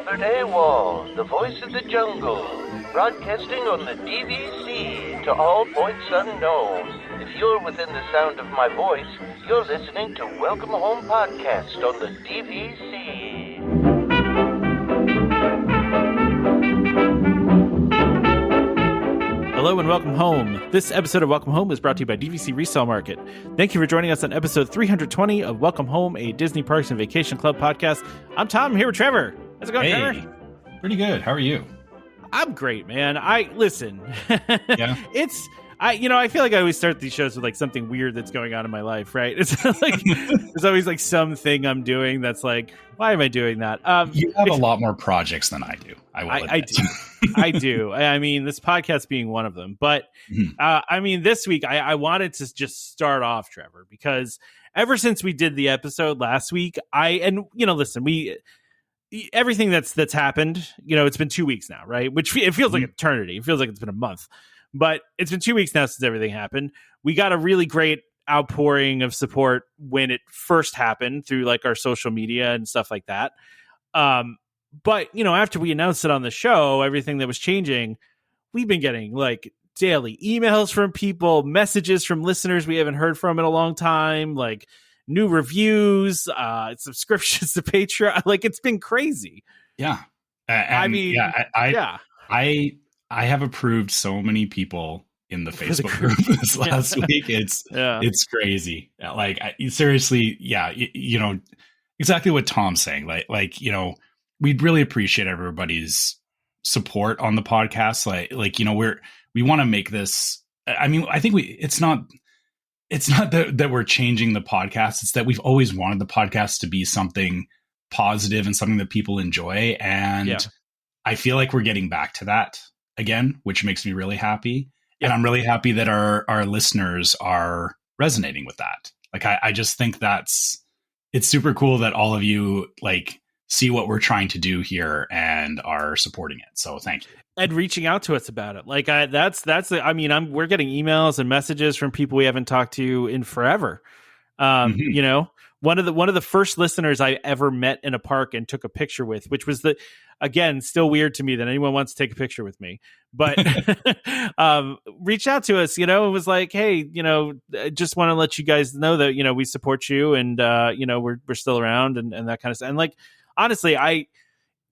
Albert AWOL, the voice of the jungle, broadcasting on the DVC to all points unknown. If you're within the sound of my voice, you're listening to Welcome Home Podcast on the DVC. Hello and welcome home. This episode of Welcome Home is brought to you by DVC Resale Market. Thank you for joining us on episode 320 of Welcome Home, a Disney Parks and Vacation Club podcast. I'm Tom. I'm here with Trevor. How's it going, Trevor? Pretty good. How are you? I'm great, man. Listen. Yeah. I feel like I always start these shows with like something weird that's going on in my life, right? It's like there's always like something I'm doing that's like, why am I doing that? You have a lot more projects than I do. I do. I do. I mean, this podcast being one of them. But this week I wanted to just start off, Trevor, because ever since we did the episode last week, everything that's happened, it's been 2 weeks now, right? Which it feels like eternity. It feels like it's been a month. But it's been 2 weeks now since everything happened. We got a really great outpouring of support when it first happened through like our social media and stuff like that. But, after we announced it on the show, everything that was changing, we've been getting like daily emails from people, messages from listeners we haven't heard from in a long time, like new reviews, subscriptions to Patreon. Like, it's been crazy. Yeah. I have approved so many people in the Facebook group this last week. It's crazy. Like, seriously, exactly what Tom's saying. We'd really appreciate everybody's support on the podcast. We want to make this. I mean, I think it's not that we're changing the podcast. It's that we've always wanted the podcast to be something positive and something that people enjoy. And I feel like we're getting back to that again, which makes me really happy. Yeah. And I'm really happy that our listeners are resonating with that. Like, I just think it's super cool that all of you see what we're trying to do here and are supporting it. So thank you. And reaching out to us about it. We're getting emails and messages from people we haven't talked to in forever. One of the first listeners I ever met in a park and took a picture with, which was again, still weird to me that anyone wants to take a picture with me, but reached out to us, it was like, hey, just want to let you guys know that, we support you and, we're still around and that kind of stuff. And honestly,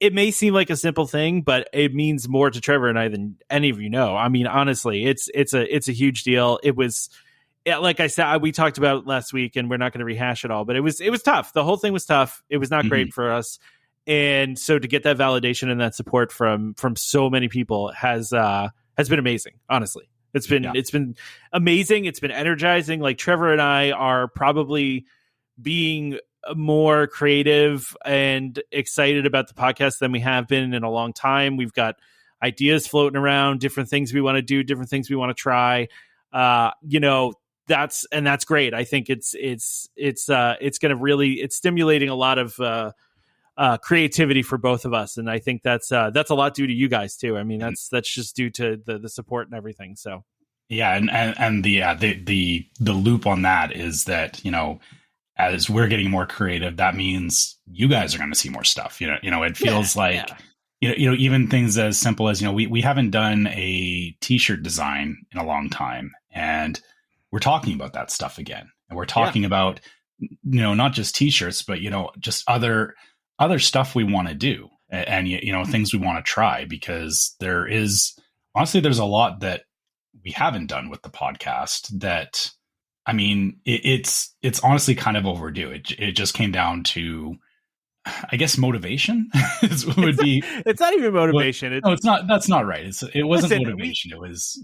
it may seem like a simple thing, but it means more to Trevor and I than any of you know. I mean, honestly, it's a huge deal. It was, like I said, we talked about it last week, and we're not going to rehash it all. But it was tough. The whole thing was tough. It was not great for us, and so to get that validation and that support from so many people has been amazing. Honestly, it's been amazing. It's been energizing. Like, Trevor and I are probably being more creative and excited about the podcast than we have been in a long time. We've got ideas floating around, different things we want to do, different things we want to try. That's great. I think it's stimulating a lot of creativity for both of us, and I think that's a lot due to you guys too. I mean, that's just due to the support and everything. So and the loop on that is that as we're getting more creative, that means you guys are going to see more stuff. It feels even things as simple as, we haven't done a t-shirt design in a long time, and we're talking about that stuff again. And we're talking about, not just t-shirts, but, just other stuff we want to do and, things we want to try, because there's a lot that we haven't done with the podcast that, I mean, it's honestly kind of overdue. It just came down to, I guess, motivation. It's not even motivation. No, it's not. That's not right. It wasn't motivation. It was,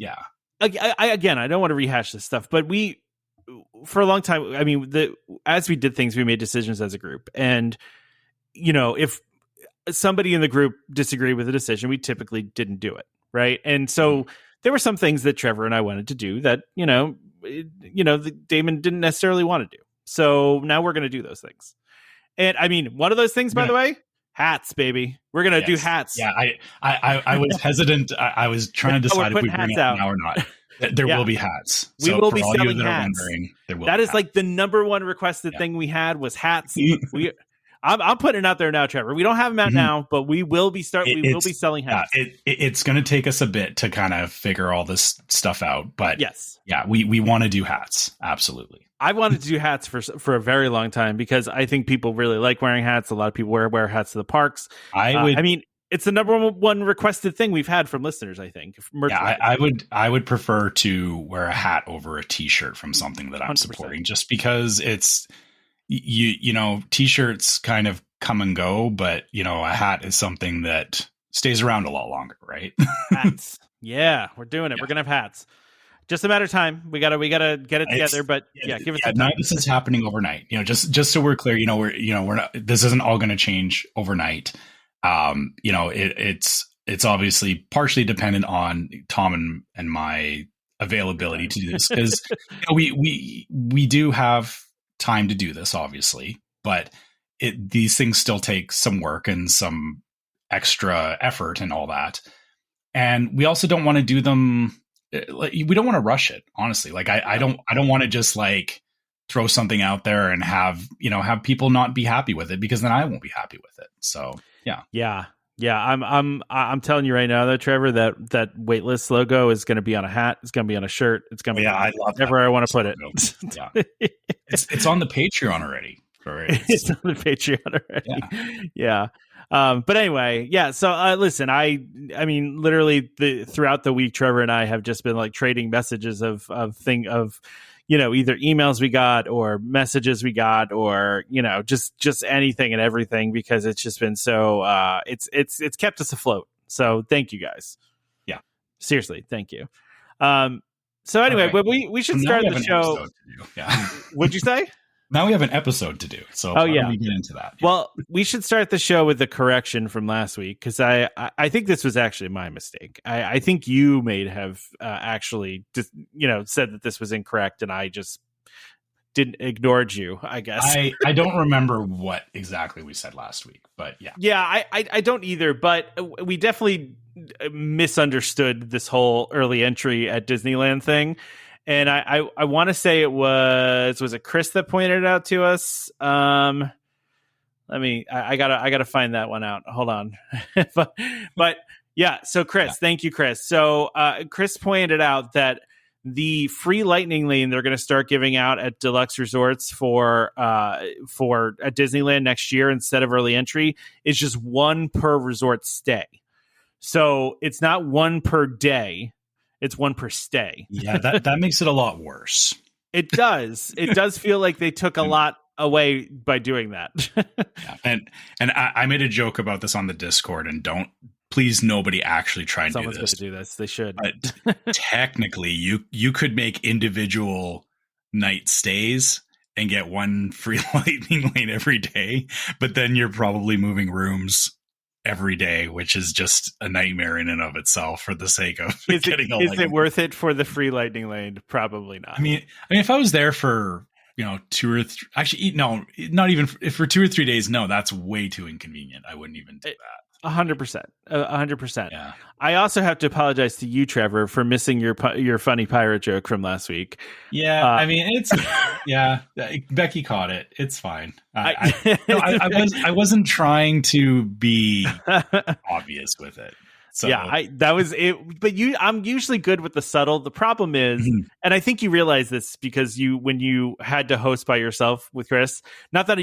I don't want to rehash this stuff, but for a long time, I mean, as we did things, we made decisions as a group, and if somebody in the group disagreed with a decision, we typically didn't do it, right? And so there were some things that Trevor and I wanted to do that Damon didn't necessarily want to do. So now we're going to do those things. And I mean, one of those things, by the way, hats, baby. We're going to do hats. Yeah. I was hesitant. I was trying to decide if we bring it out now or not. There will be hats. We will be selling hats. That is like the number one requested thing we had was hats. I'm putting it out there now, Trevor. We don't have them out now, but we will be selling hats. It's going to take us a bit to kind of figure all this stuff out, but yes, we want to do hats. Absolutely. I wanted to do hats for a very long time because I think people really like wearing hats. A lot of people wear hats to the parks. I mean, it's the number one requested thing we've had from listeners, I think. I would prefer to wear a hat over a t-shirt from something that I'm 100%. Supporting, just because it's, you know, t-shirts kind of come and go, but you know, a hat is something that stays around a lot longer, right? Hats. Yeah, we're doing it. Yeah. We're going to have hats. Just a matter of time. We gotta get it together, but give it some time. None of this is happening overnight. You know, just so we're clear, we're not, this isn't all going to change overnight. You know, it's obviously partially dependent on Tom and my availability to do this, because we do have time to do this, obviously, but these things still take some work and some extra effort and all that. And we also don't want to do them. We don't want to rush it, honestly. Like I don't want to just like throw something out there and have people not be happy with it, because then I won't be happy with it. So yeah. I'm telling you right now, though, Trevor, that Waitlist logo is going to be on a hat. It's going to be on a shirt. It's going to be I love wherever I want to put it. Yeah, it's on the Patreon already. It's on the Patreon already. Yeah. But anyway, yeah. So listen, I mean, literally throughout the week, Trevor and I have just been like trading messages of either emails we got or messages we got, or just anything and everything, because it's just been so it's kept us afloat. So thank you guys. Yeah, seriously, thank you. So anyway, right. But we should start the show. Yeah. What'd you say? Now we have an episode to do. So how do we get into that? Yeah. Well, we should start the show with the correction from last week, because I think this was actually my mistake. I think you may have actually just, said that this was incorrect, and I just ignored you, I guess. I don't remember what exactly we said last week, but yeah. Yeah, I don't either, but we definitely misunderstood this whole early entry at Disneyland thing. And I want to say it was it Chris that pointed it out to us? I gotta find that one out. Hold on. but yeah, so Chris, Thank you, Chris. So Chris pointed out that the free lightning lane they're going to start giving out at deluxe resorts for at Disneyland next year, instead of early entry, is just one per resort stay. So it's not one per day. It's one per stay. Yeah, that makes it a lot worse. It does. It does feel like they took a lot away by doing that. Yeah, and I made a joke about this on the Discord, and please nobody actually try and do this. Someone's going to do this. They should. But technically, you could make individual night stays and get one free lightning lane every day, but then you're probably moving rooms every day, which is just a nightmare in and of itself for the sake of getting a lightning. Is it worth it for the free lightning lane? Probably not. I mean, if I was there for 2 or 3, actually, no, not even for 2 or 3 days. No, that's way too inconvenient. I wouldn't even do that. 100%. 100%. Yeah. I also have to apologize to you, Trevor, for missing your funny pirate joke from last week. Yeah, I mean, it's Becky caught it. It's fine. I wasn't trying to be obvious with it. So yeah, that was it. But I'm usually good with the subtle. The problem is, and I think you realize this because when you had to host by yourself with Chris, not that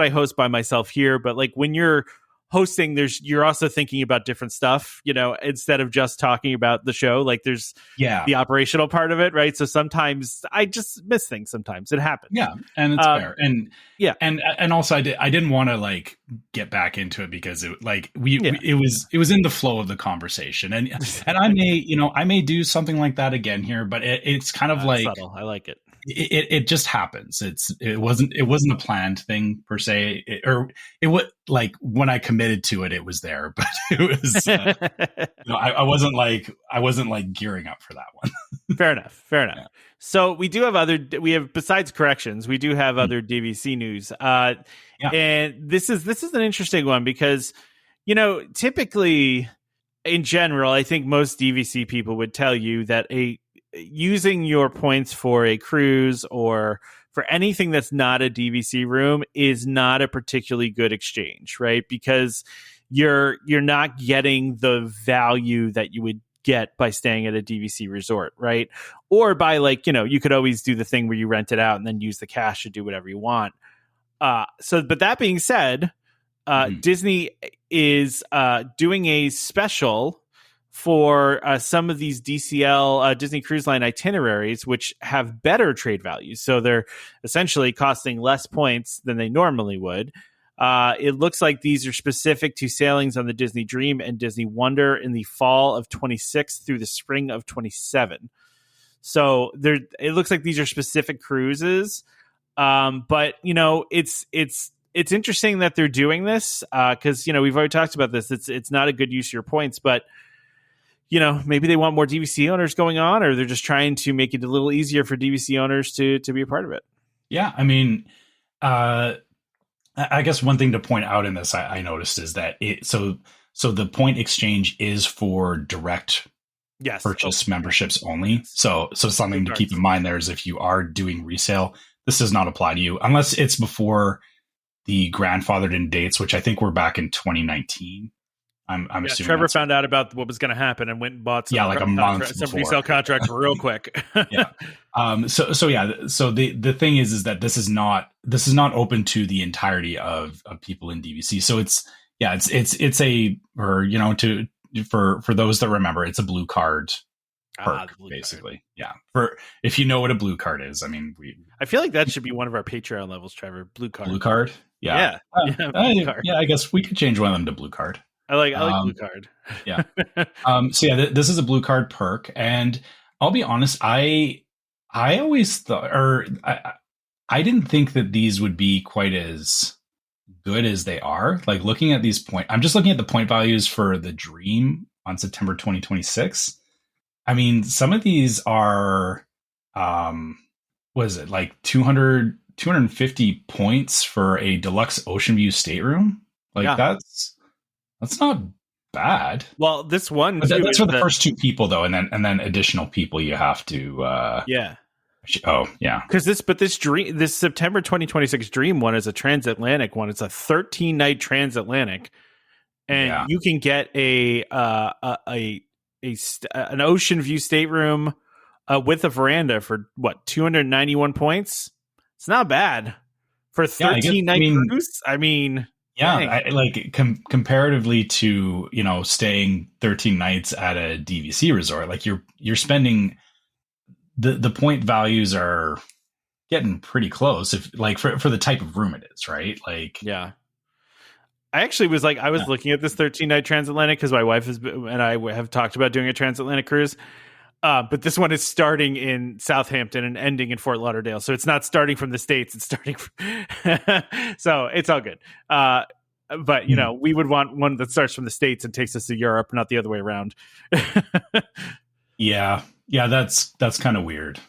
I host by myself here, but like when you're hosting, you're also thinking about different stuff, instead of just talking about the show. Like there's the operational part of it, right? So sometimes I just miss things. Sometimes it happens. Yeah, and it's fair. And and also I didn't want to like get back into it, because it was in the flow of the conversation, and I may do something like that again here, but it's kind of like subtle. I like it. It just happens. It wasn't a planned thing per se, it was like when I committed to it, it was there, but it was I wasn't like gearing up for that one. Fair enough. Yeah. So we do have besides corrections, we do have other DVC news. And this is an interesting one, because typically in general, I think most DVC people would tell you that using your points for a cruise or for anything that's not a DVC room is not a particularly good exchange, right? Because you're not getting the value that you would get by staying at a DVC resort, right? Or by like, you could always do the thing where you rent it out and then use the cash to do whatever you want. But that being said, Disney is doing a special for some of these DCL Disney Cruise Line itineraries, which have better trade values. So they're essentially costing less points than they normally would. It looks like these are specific to sailings on the Disney Dream and Disney Wonder in the fall of 26 through the spring of 27. So it looks like these are specific cruises. But it's interesting that they're doing this because we've already talked about this. It's not a good use of your points, but maybe they want more DVC owners going on, or they're just trying to make it a little easier for DVC owners to be a part of it. Yeah, I mean, I guess one thing to point out in this I noticed is that so the point exchange is for direct purchase memberships only. So something to keep in mind there is if you are doing resale, this does not apply to you unless it's before the grandfathered in dates, which I think were back in 2019. I'm assuming Trevor found out about what was going to happen and went and bought some like a month some resale contracts real quick. Yeah. So the thing is that this is not open to the entirety of people in DVC. So it's for those that remember, it's a blue card perk, basically. Yeah. For if you know what a blue card is, I mean, I feel like that should be one of our Patreon levels, Trevor. Blue card. Blue card. Yeah. I guess we could change one of them to blue card. I like blue card. Yeah. This is a blue card perk, and I'll be honest, I always thought, or I didn't think that these would be quite as good as they are. Like looking at these I'm just looking at the point values for the Dream on September 2026. I mean, some of these are, what is it, like 250 points for a deluxe ocean view stateroom? Like that's not bad. Well, this one that's for the first two people though, and then additional people you have to Oh yeah. Because this September 2026 Dream one is a transatlantic one. It's a 13-night transatlantic, and you can get an ocean view stateroom with a veranda for what, 291 points. It's not bad for 13-night cruise. I mean. Yeah, comparatively to staying 13 nights at a DVC resort, like you're spending the point values are getting pretty close if like for the type of room it is, right? Like I actually was looking at this 13-night transatlantic because my wife and I have talked about doing a transatlantic cruise. But this one is starting in Southampton and ending in Fort Lauderdale. So it's not starting from the States. It's starting so it's all good. But, we would want one that starts from the States and takes us to Europe, not the other way around. Yeah, that's kind of weird.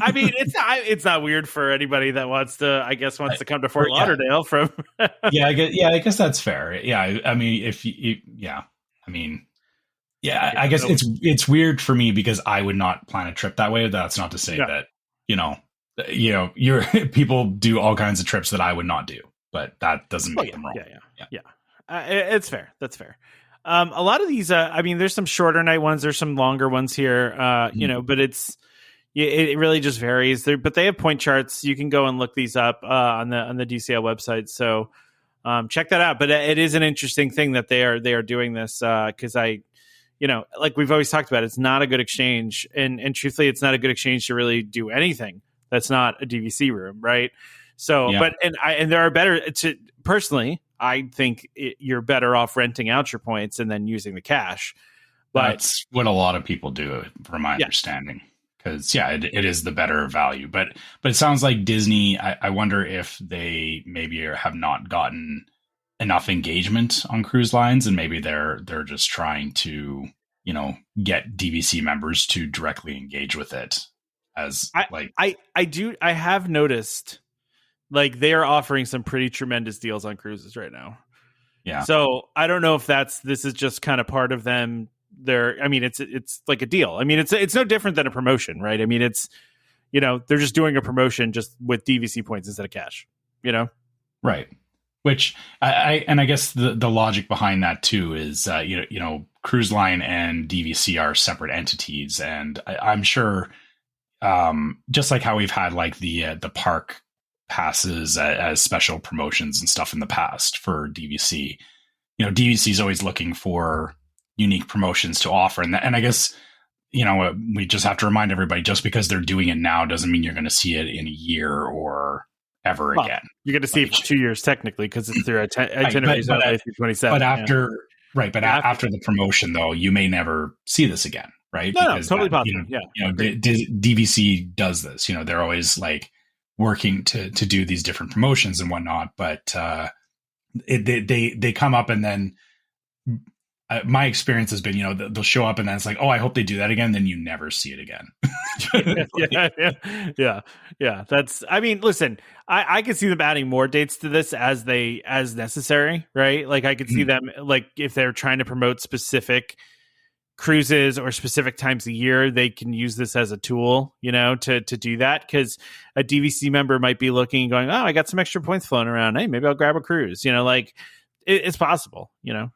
I mean, it's not weird for anybody that wants to come to Fort Lauderdale from. I guess that's fair. Yeah, I mean, I guess it's weird for me because I would not plan a trip that way. That's not to say that people do all kinds of trips that I would not do, but that doesn't make them wrong. Yeah. It's fair. That's fair. A lot of these, there's some shorter night ones. There's some longer ones here. But it really just varies. But they have point charts. You can go and look these up on the DCL website. So check that out. But it is an interesting thing that they are doing this because like we've always talked about, it's not a good exchange, and truthfully, it's not a good exchange to really do anything that's not a DVC room, right? So, and there are better. Personally, I think you're better off renting out your points and then using the cash. But that's what a lot of people do, from my understanding. Because it is the better value. But it sounds like Disney. I wonder if they maybe have not gotten enough engagement on cruise lines, and maybe they're just trying to get DVC members to directly engage with it. I have noticed like they are offering some pretty tremendous deals on cruises right now. Yeah. So I don't know if this is just kind of part of them. It's like a deal. I mean, it's no different than a promotion, right? I mean, it's they're just doing a promotion just with DVC points instead of cash, Right. Which I guess the logic behind that too is, Cruise Line and DVC are separate entities. And I'm sure, just like how we've had like the park passes as special promotions and stuff in the past for DVC, DVC is always looking for unique promotions to offer. And I guess, we just have to remind everybody, just because they're doing it now doesn't mean you're going to see it in a year or ever again. You're going to see it for 2 years technically, because it's their itineraries out through 27. But after the promotion, though, you may never see this again, right? No, totally possible. DVC does this. They're always like working to do these different promotions and whatnot, but they come up, and then my experience has been, they'll show up and then it's like, oh, I hope they do that again. Then you never see it again. Yeah. Listen, I could see them adding more dates to this as necessary, right? Like I could see them, like if they're trying to promote specific cruises or specific times a year, they can use this as a tool, to do that. Because a DVC member might be looking and going, oh, I got some extra points floating around. Hey, maybe I'll grab a cruise, it's possible, I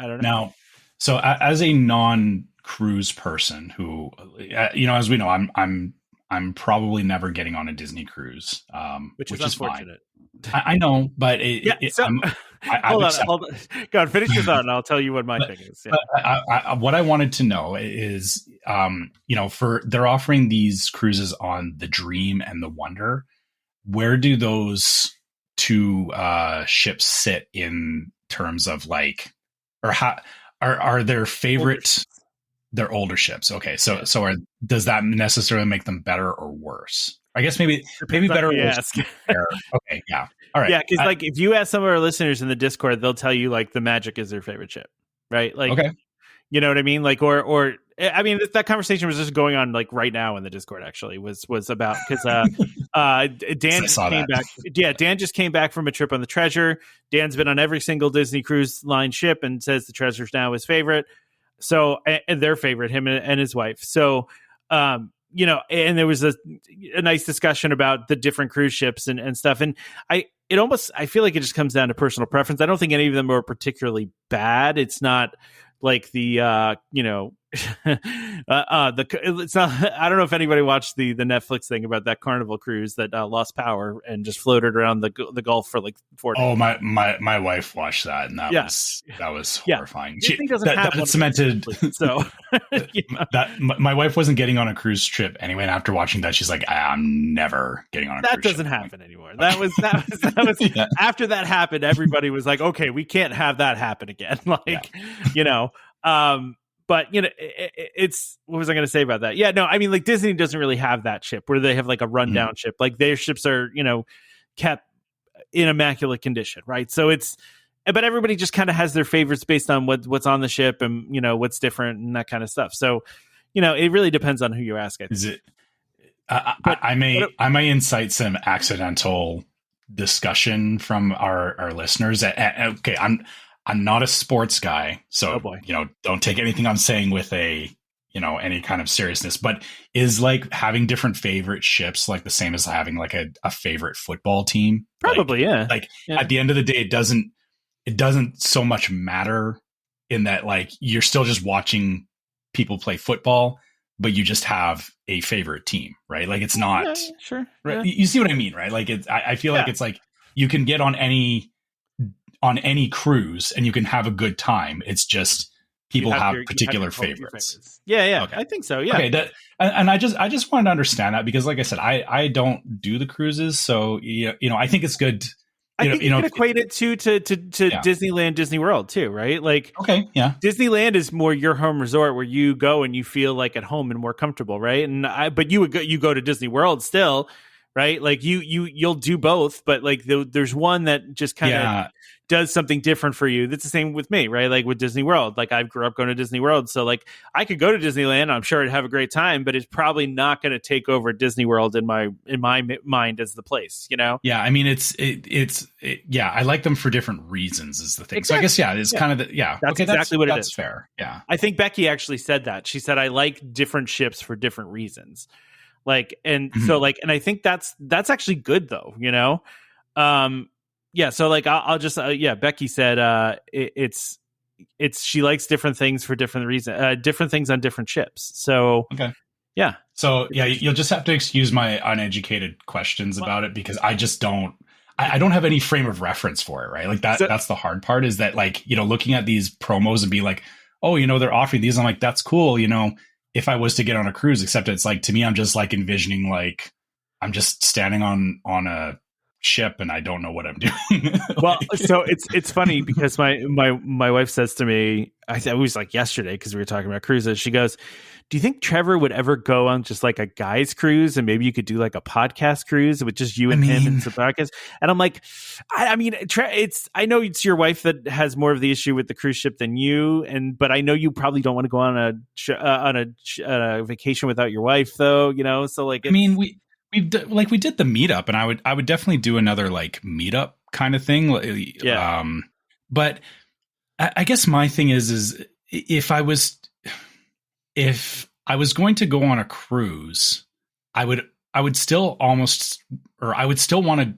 don't know. Now, so as a non-cruise person who, as we know, I'm probably never getting on a Disney cruise, which is unfortunate. Fine. I know, but hold on. Go on, finish your thought, and I'll tell you what my thing is. Yeah. What I wanted to know is, they're offering these cruises on the Dream and the Wonder. Where do those two ships sit in terms of like, or how are their favorite? They're older ships. Okay, so does that necessarily make them better or worse? I guess maybe better. Or worse. Okay, yeah, all right. Yeah, because like if you ask some of our listeners in the Discord, they'll tell you like the Magic is their favorite ship, right? Like, okay, you know what I mean? Like, or I mean, that conversation was just going on like right now in the Discord. Actually, was about because Dan just came back. Yeah, Dan just came back from a trip on the Treasure. Dan's been on every single Disney Cruise Line ship and says the Treasure's now his favorite. So, and their favorite, him and his wife. So, and there was a nice discussion about the different cruise ships and stuff. And I feel like it just comes down to personal preference. I don't think any of them are particularly bad. It's not like the it's not. I don't know if anybody watched the Netflix thing about that Carnival cruise that lost power and just floated around the Gulf for like 4 days. Oh, my wife watched that, and that was horrifying. Disney doesn't have that cemented. So that my wife wasn't getting on a cruise trip anyway. And after watching that, she's like, I'm never getting on a cruise trip. That doesn't happen anymore. That was after that happened, everybody was like, okay, we can't have that happen again. But it's what was I going to say about that? Yeah, no, I mean, like Disney doesn't really have that ship where they have like a rundown ship. Like their ships are, kept in immaculate condition, right? So but everybody just kind of has their favorites based on what's on the ship and what's different and that kind of stuff. So, it really depends on who you ask. Is it? I may incite some accidental discussion from our listeners. Okay, I'm not a sports guy, so don't take anything I'm saying with any kind of seriousness. But is like having different favorite ships like the same as having like a favorite football team? Probably, yeah. Like at the end of the day, it doesn't so much matter in that like you're still just watching people play football, but you just have a favorite team, right? Like it's not sure. Right? Yeah. You see what I mean, right? Like I feel like it's like you can get on any cruise and you can have a good time. It's just people have particular favorites. Yeah. Okay. I think so. Yeah. Okay. And I just wanted to understand that because, like I said, I don't do the cruises, so I think it's good. I think you can equate it to Disneyland, Disney World too, right? Like, okay, yeah. Disneyland is more your home resort where you go and you feel like at home and more comfortable, right? But you go to Disney World still, right? Like you'll do both, but like there's one that just kind of does something different for you. That's the same with me, right? Like with Disney World, like I grew up going to Disney World. So like I could go to Disneyland. I'm sure I'd have a great time, but it's probably not going to take over Disney World in my mind as the place, Yeah. I mean, yeah, I like them for different reasons is the thing. Exactly. So I guess, it's kind of that's exactly what it is. That's fair. Yeah. I think Becky actually said that. She said, I like different ships for different reasons. Like, and so like, and I think that's actually good though, you know? Yeah. So like, I'll just, Becky said, it's, she likes different things for different reasons, different things on different ships. So, okay. Yeah. So yeah, you'll just have to excuse my uneducated questions about it, because I just don't, I don't have any frame of reference for it, right? Like that's the hard part, is that like, you know, looking at these promos and be like, oh, you know, they're offering these. I'm like, that's cool. You know, if I was to get on a cruise, except it's like, to me, I'm just like envisioning, like, I'm just standing on a ship and I don't know what I'm doing. Well, so it's funny because my wife says to me, it was like yesterday, because we were talking about cruises. She goes, do you think Trevor would ever go on just like a guy's cruise, and maybe you could do like a podcast cruise with just you and him and some podcast? And I'm like, I mean, I know it's your wife that has more of the issue with the cruise ship than you, but I know you probably don't want to go on a vacation without your wife, though. You know, so like, I mean, we did the meetup, and I would definitely do another like meetup kind of thing. Yeah. But I guess my thing is if I was going to go on a cruise, I would still want to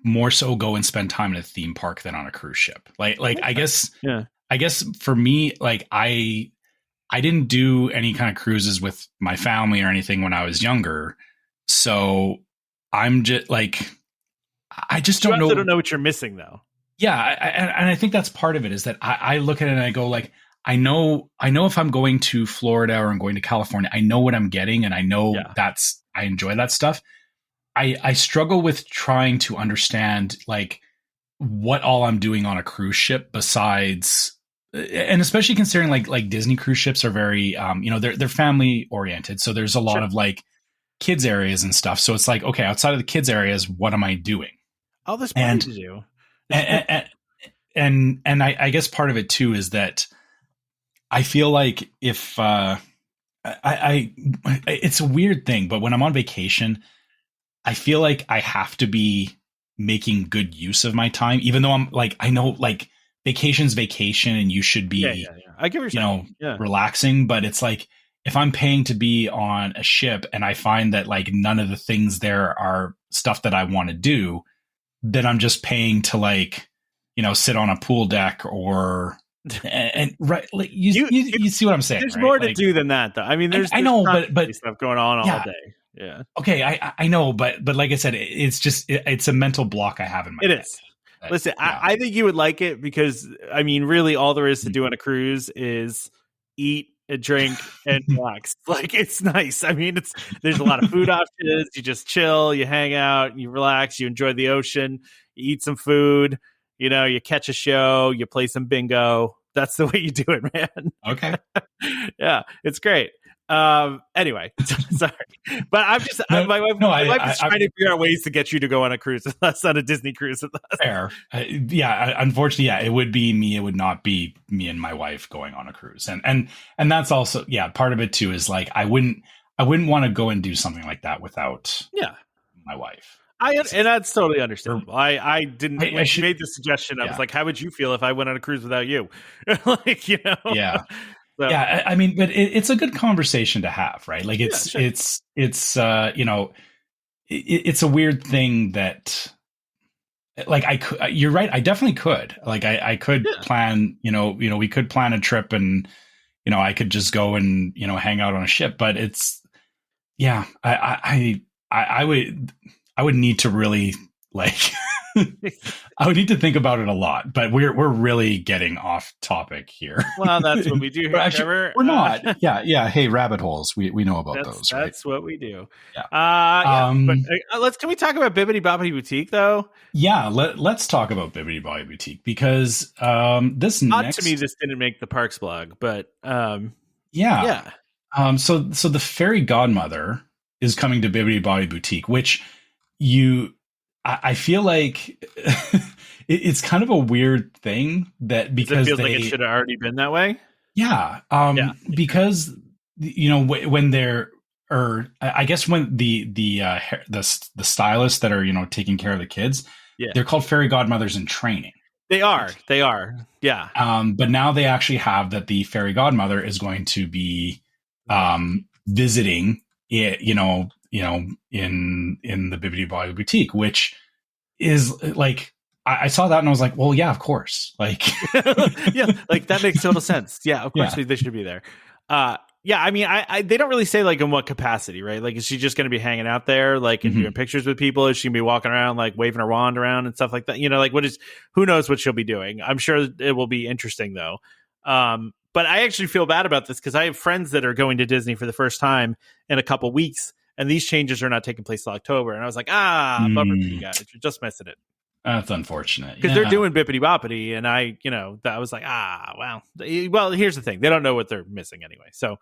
more so go and spend time in a theme park than on a cruise ship. Like I guess for me, like I didn't do any kind of cruises with my family or anything when I was younger. So I'm just like, I just don't know. I don't know what you're missing though. Yeah. And I think that's part of it, is that I look at it and I go like, I know if I'm going to Florida or I'm going to California, I know what I'm getting, and I know I enjoy that stuff. I struggle with trying to understand like what all I'm doing on a cruise ship besides, and especially considering like Disney cruise ships are very, you know, they're family oriented. So there's a lot of like kids areas and stuff. So it's like, okay, outside of the kids areas, what am I doing? Oh, there's plenty to do. And I guess part of it too is that I feel like if it's a weird thing, but when I'm on vacation, I feel like I have to be making good use of my time, even though I'm like, I know like vacation's vacation and you should be, I give relaxing, but it's like, if I'm paying to be on a ship and I find that like none of the things there are stuff that I want to do, then I'm just paying to like, you know, sit on a pool deck or, and right, like you see what I'm saying. There's right? more to do than that, though. I mean, there's but stuff going on all day. Yeah. Okay, I know, but like I said, it's just it's a mental block I have in my head. It is. Listen, I think you would like it because I mean, really, all there is to do on a cruise is eat, and drink, and relax. Like it's nice. I mean, there's a lot of food options. You just chill, you hang out, you relax, you enjoy the ocean, you eat some food. You know, you catch a show, you play some bingo. That's the way you do it, man. Okay. Yeah, it's great. Anyway, sorry, but I'm just my wife is trying to figure out ways to get you to go on a cruise with us, on a Disney cruise with us. Fair. Unfortunately, it would be me. It would not be me and my wife going on a cruise, and that's also part of it too. Is like I wouldn't want to go and do something like that without my wife. And that's totally understandable. I didn't. When she made the suggestion, I was like, "How would you feel if I went on a cruise without you?" Like, you know. Yeah. So. Yeah. I mean, but it's a good conversation to have, right? Like, it's you know, it's a weird thing that, like, you're right. I definitely could. Like, I could plan. You know, we could plan a trip, and you know, I could just go and hang out on a ship. But it's, I would need to really like I would need to think about it a lot, but we're really getting off topic here. Well, that's what we do here. Actually, we're not. Yeah. Hey, rabbit holes. We know about those. Right? That's what we do. Yeah. But can we talk about Bibbidi Bobbidi Boutique though? Yeah. Let's talk about Bibbidi Bobbidi Boutique, because to me this didn't make the Parks blog, but yeah. So the fairy godmother is coming to Bibbidi Bobbidi Boutique, which I feel like it's kind of a weird thing that, because it feels like it should have already been that way. Yeah. Because when they're, or I guess when the stylists that are taking care of the kids, they're called fairy godmothers in training. They are. Yeah. But now they actually have that the fairy godmother is going to be visiting it, in the Bibbidi Bobbidi Boutique, which is like, I saw that and I was like, well, yeah, of course. Like, yeah, like that makes total sense. Yeah, of course they should be there. Yeah, I mean, they don't really say like in what capacity, right? Like, is she just going to be hanging out there, like, and doing pictures with people? Is she going to be walking around, like, waving her wand around and stuff like that? Like, who knows what she'll be doing? I'm sure it will be interesting though. But I actually feel bad about this because I have friends that are going to Disney for the first time in a couple weeks, and these changes are not taking place till October. And I was like, bummer for you guys, you're just missing it. That's unfortunate because they're doing bippity boppity, and I was like, well, here's the thing, they don't know what they're missing anyway. So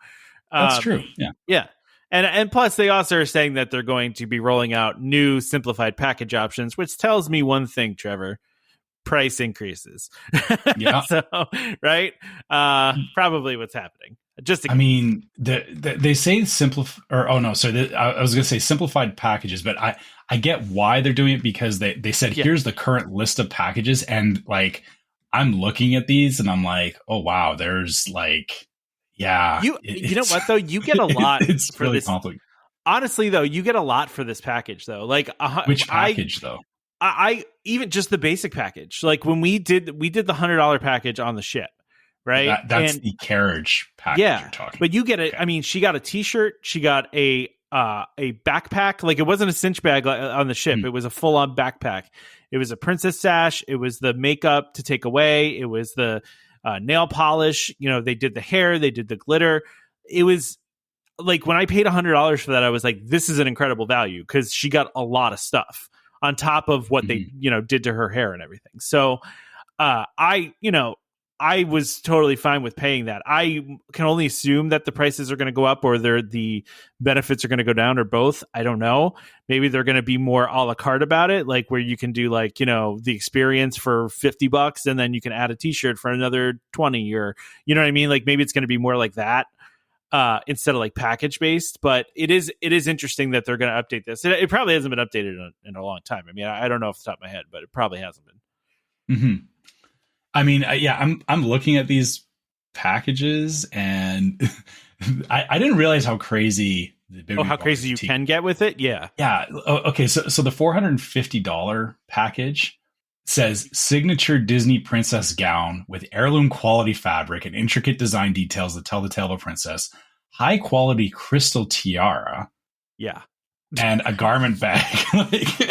that's true. Yeah. And plus they also are saying that they're going to be rolling out new simplified package options, which tells me one thing, Trevor: price increases. Yeah. So, right. Probably what's happening. I mean, they say I was going to say simplified packages, but I get why they're doing it, because they said, here's the current list of packages. And like, I'm looking at these and I'm like, oh, wow, there's like, yeah. You know what, though? You get a lot. It's for really complicated. Honestly, though, you get a lot for this package, though. Like, which package, though? I even just the basic package. Like when we did the $100 package on the ship. Right. That's the carriage package you're talking. But you get it. Okay. I mean, she got a t-shirt. She got a backpack. Like, it wasn't a cinch bag on the ship. It was a full on backpack. It was a princess sash. It was the makeup to take away. It was the nail polish. They did the hair. They did the glitter. It was like, when I paid $100 for that, I was like, this is an incredible value, because she got a lot of stuff on top of what they, did to her hair and everything. So I was totally fine with paying that. I can only assume that the prices are going to go up, or the benefits are going to go down, or both. I don't know. Maybe they're going to be more a la carte about it, like where you can do like, the experience for $50 and then you can add a t-shirt for another 20, or, you know what I mean? Like, maybe it's going to be more like that instead of like package based. But it is interesting that they're going to update this. It probably hasn't been updated in a long time. I mean, I don't know off the top of my head, but it probably hasn't been. Mm-hmm. I mean, I'm looking at these packages, and I didn't realize how crazy how crazy you can get with it. Yeah. Yeah. Okay. So the $450 package says signature Disney princess gown with heirloom quality fabric and intricate design details that tell the tale of a princess, high quality crystal tiara. Yeah. And a garment bag.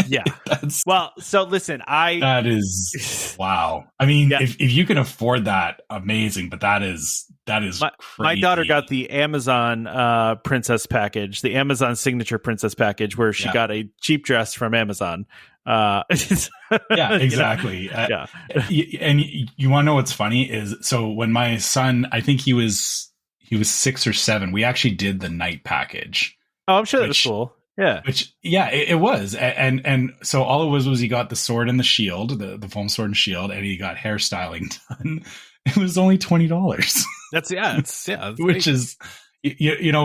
Yeah. So listen, that is wow. I mean, if you can afford that, amazing. But that is crazy. My daughter got the Amazon princess package, the Amazon signature princess package, where she got a cheap dress from Amazon. Yeah, exactly. And you want to know what's funny is, so when my son, I think he was 6 or 7, we actually did the night package. Oh, I'm sure that was cool. Yeah. It was. And so all it was he got the sword and the shield, the foam sword and shield, and he got hairstyling done. It was only $20. That's which is,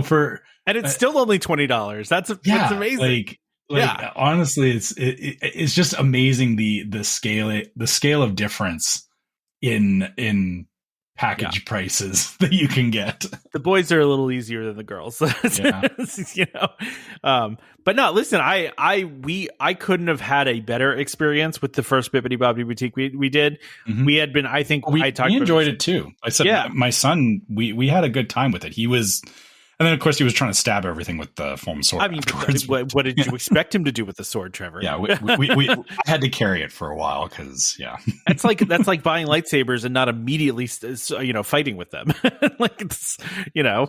for. And it's still only $20. That's amazing. Like honestly, it's just amazing the scale of difference in package prices that you can get. The boys are a little easier than the girls. But no, listen, I couldn't have had a better experience with the first Bibbidi Bobbidi Boutique we did. Mm-hmm. We had been, I think we enjoyed it too. I said, my son, we had a good time with it. He was, and then of course he was trying to stab everything with the foam sword. I mean, what did you expect him to do with the sword, Trevor? Yeah, we I had to carry it for a while because that's like buying lightsabers and not immediately fighting with them. Like, it's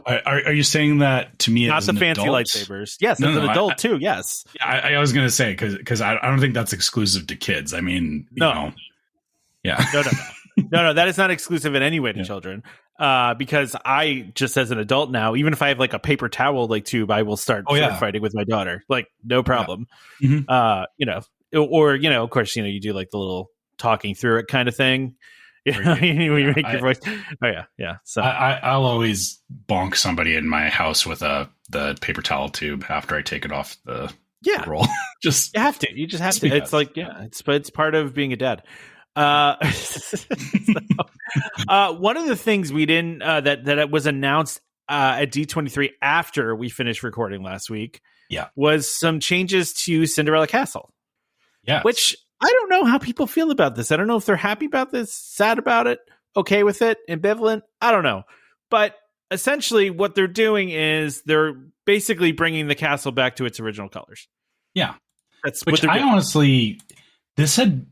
Are you saying that to me? Not as the an fancy adult? Lightsabers. Yes, as an adult too. Yes. I was going to say because I don't think that's exclusive to kids. I mean, No, that is not exclusive in any way to children. Because I just, as an adult now, even if I have like a paper towel like tube, I will start fighting with my daughter. Like, no problem. Yeah. Mm-hmm. Of course, you do like the little talking through it kind of thing. When you make your voice. Oh yeah. So I'll always bonk somebody in my house with the paper towel tube after I take it off the roll. You have to. You just have to. It's like it's part of being a dad. One of the things we didn't that was announced at D23 after we finished recording last week. Yeah. Was some changes to Cinderella Castle. Yeah. Which I don't know how people feel about this. I don't know if they're happy about this, sad about it, okay with it, ambivalent. I don't know. But essentially what they're doing is they're basically bringing the castle back to its original colors. Yeah. That's which what they're I doing. honestly,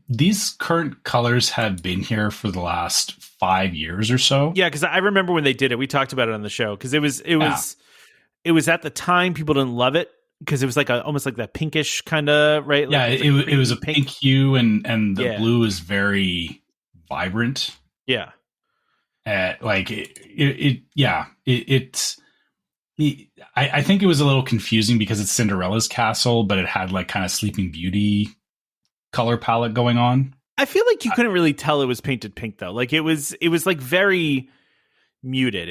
these current colors have been here for the last 5 years or so. Yeah, because I remember when they did it, we talked about it on the show because it was at the time people didn't love it because it was like almost like that pinkish kind of right. Yeah, like it was a pink hue and the Yeah. blue is very vibrant. Yeah, like I think it was a little confusing because it's Cinderella's castle, but it had like kind of Sleeping Beauty color palette going on. I feel like you couldn't really tell it was painted pink though. Like it was like very muted.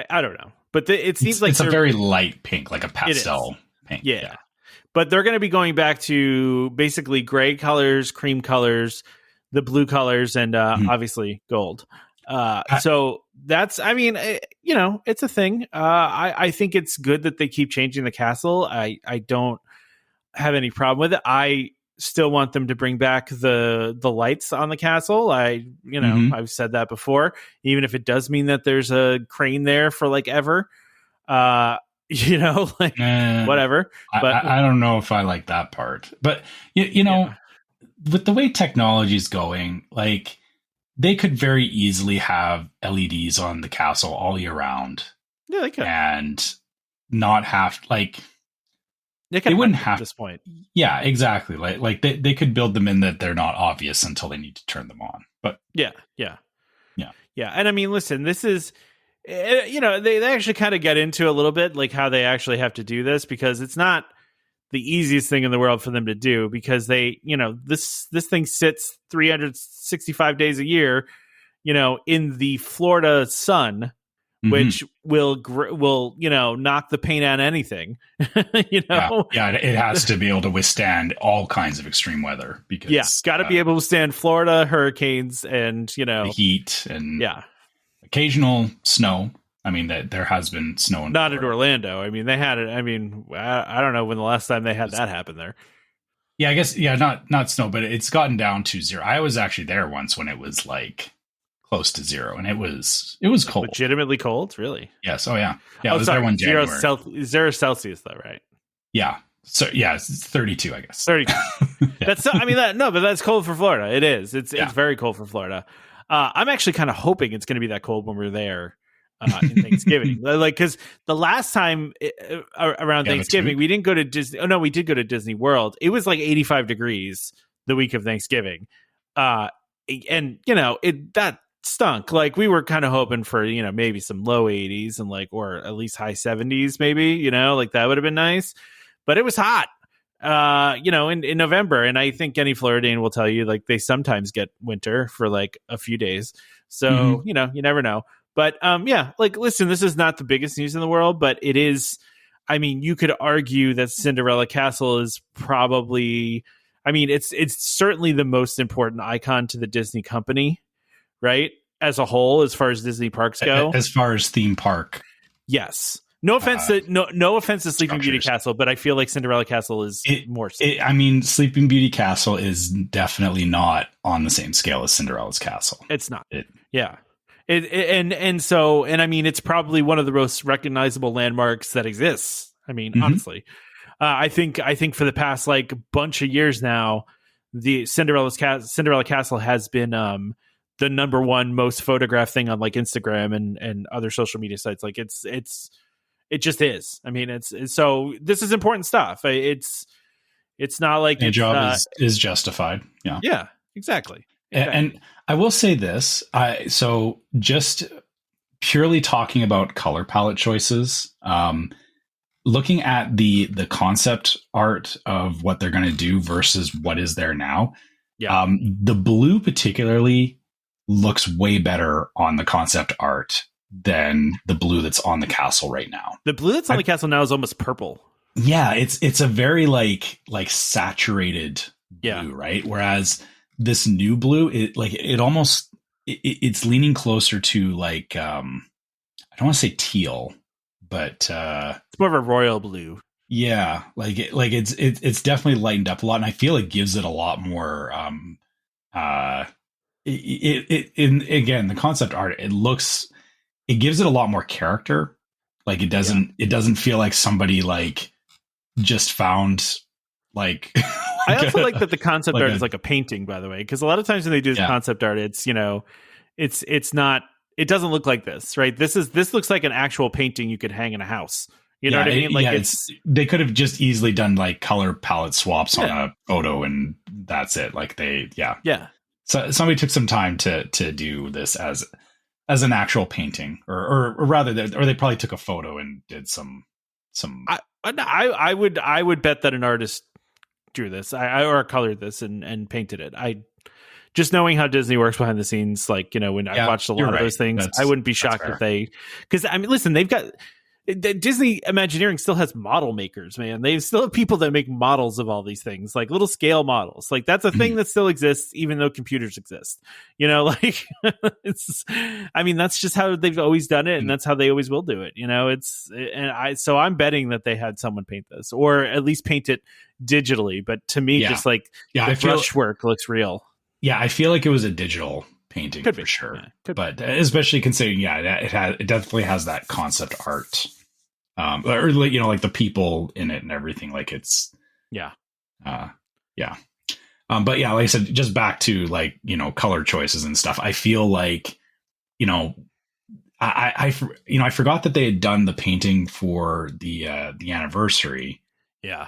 I don't know, but it seems like it's a very light pink, like a pastel pink. Yeah. But they're going to be going back to basically gray colors, cream colors, the blue colors, and obviously gold. So that's, I mean, it's a thing. I think it's good that they keep changing the castle. I don't have any problem with it. I still want them to bring back the lights on the castle. I've said that before, even if it does mean that there's a crane there for like ever, whatever. But I don't know if I like that part, but with the way technology is going, like they could very easily have LEDs on the castle all year round. Yeah, they could. And not have like, they wouldn't have at this point. Yeah, exactly. Like they could build them in that they're not obvious until they need to turn them on. But yeah. And I mean, listen, this is, they actually kind of get into a little bit like how they actually have to do this because it's not the easiest thing in the world for them to do because they, this thing sits 365 days a year, in the Florida sun. Which will knock the paint on anything, Yeah, it has to be able to withstand all kinds of extreme weather because it's got to be able to withstand Florida hurricanes and the heat and occasional snow. I mean, there has been snow in not in Orlando. I mean, they had it. I mean, I don't know when the last time they had that happen there. Yeah, I guess not snow, but it's gotten down to 0. I was actually there once when it was like close to 0, and it was cold, legitimately cold. Really? Yes. Oh yeah. Yeah. It was there one January. 0 Celsius, though, right? Yeah. So yeah, it's 32, I guess. 32. That's. I mean, but that's cold for Florida. It is. It's very cold for Florida. I'm actually kind of hoping it's going to be that cold when we're there in Thanksgiving. Like, because the last time around Thanksgiving, we didn't go to Disney. Oh no, we did go to Disney World. It was like 85 degrees the week of Thanksgiving, and that stunk. Like we were kind of hoping for maybe some low 80s and or at least high 70s maybe like that would have been nice, but it was hot in November, and I think any Floridian will tell you like they sometimes get winter for like a few days, so you never know. But listen, this is not the biggest news in the world, but it is. I mean, you could argue that Cinderella Castle is probably, I mean, it's certainly the most important icon to the Disney company, right? As a whole, as far as Disney parks go, as far as theme park, yes. No offense to Sleeping Beauty Castle, but I feel like Cinderella Castle is more. I mean, Sleeping Beauty Castle is definitely not on the same scale as Cinderella's Castle. It's not. And I mean, it's probably one of the most recognizable landmarks that exists. I mean, honestly, I think for the past like bunch of years now, the Cinderella Castle has been the number one most photographed thing on like Instagram and other social media sites. Like it just is. I mean, it's so this is important stuff. It's not like the job is justified. Yeah, exactly. And I will say this. So just purely talking about color palette choices, looking at the concept art of what they're going to do versus what is there now. Yeah. The blue particularly looks way better on the concept art than the blue that's on the castle right now. The blue that's on the castle now is almost purple. Yeah, it's a very like saturated blue, right? Whereas this new blue, it's leaning closer to like I don't want to say teal, but it's more of a royal blue. Yeah, it's definitely lightened up a lot, and I feel it gives it a lot more. Again, the concept art, it gives it a lot more character. Like it doesn't feel like somebody like just found like. I also like that the concept art is like a painting, by the way, because a lot of times when they do this concept art, it's it's not. It doesn't look like this, right? This looks like an actual painting you could hang in a house. You know what I mean? Like they could have just easily done like color palette swaps on a photo, and that's it. Like So somebody took some time to do this as an actual painting, or rather, or they probably took a photo and did some. I would bet that an artist drew this, or colored this and painted it. Just knowing how Disney works behind the scenes, like, when I watched a lot of those things, I wouldn't be shocked if because I mean, listen, they've got. Disney Imagineering still has model makers, man. They still have people that make models of all these things, like little scale models. Like that's a thing that still exists, even though computers exist. Like that's just how they've always done it, and that's how they always will do it. So I'm betting that they had someone paint this, or at least paint it digitally. But to me, just like the brushwork looks real. Yeah, I feel like it was a digital painting for sure, but especially considering, it definitely has that concept art. Or like the people in it and everything, like it's but like I said, just back to like color choices and stuff. I feel like I forgot that they had done the painting for the anniversary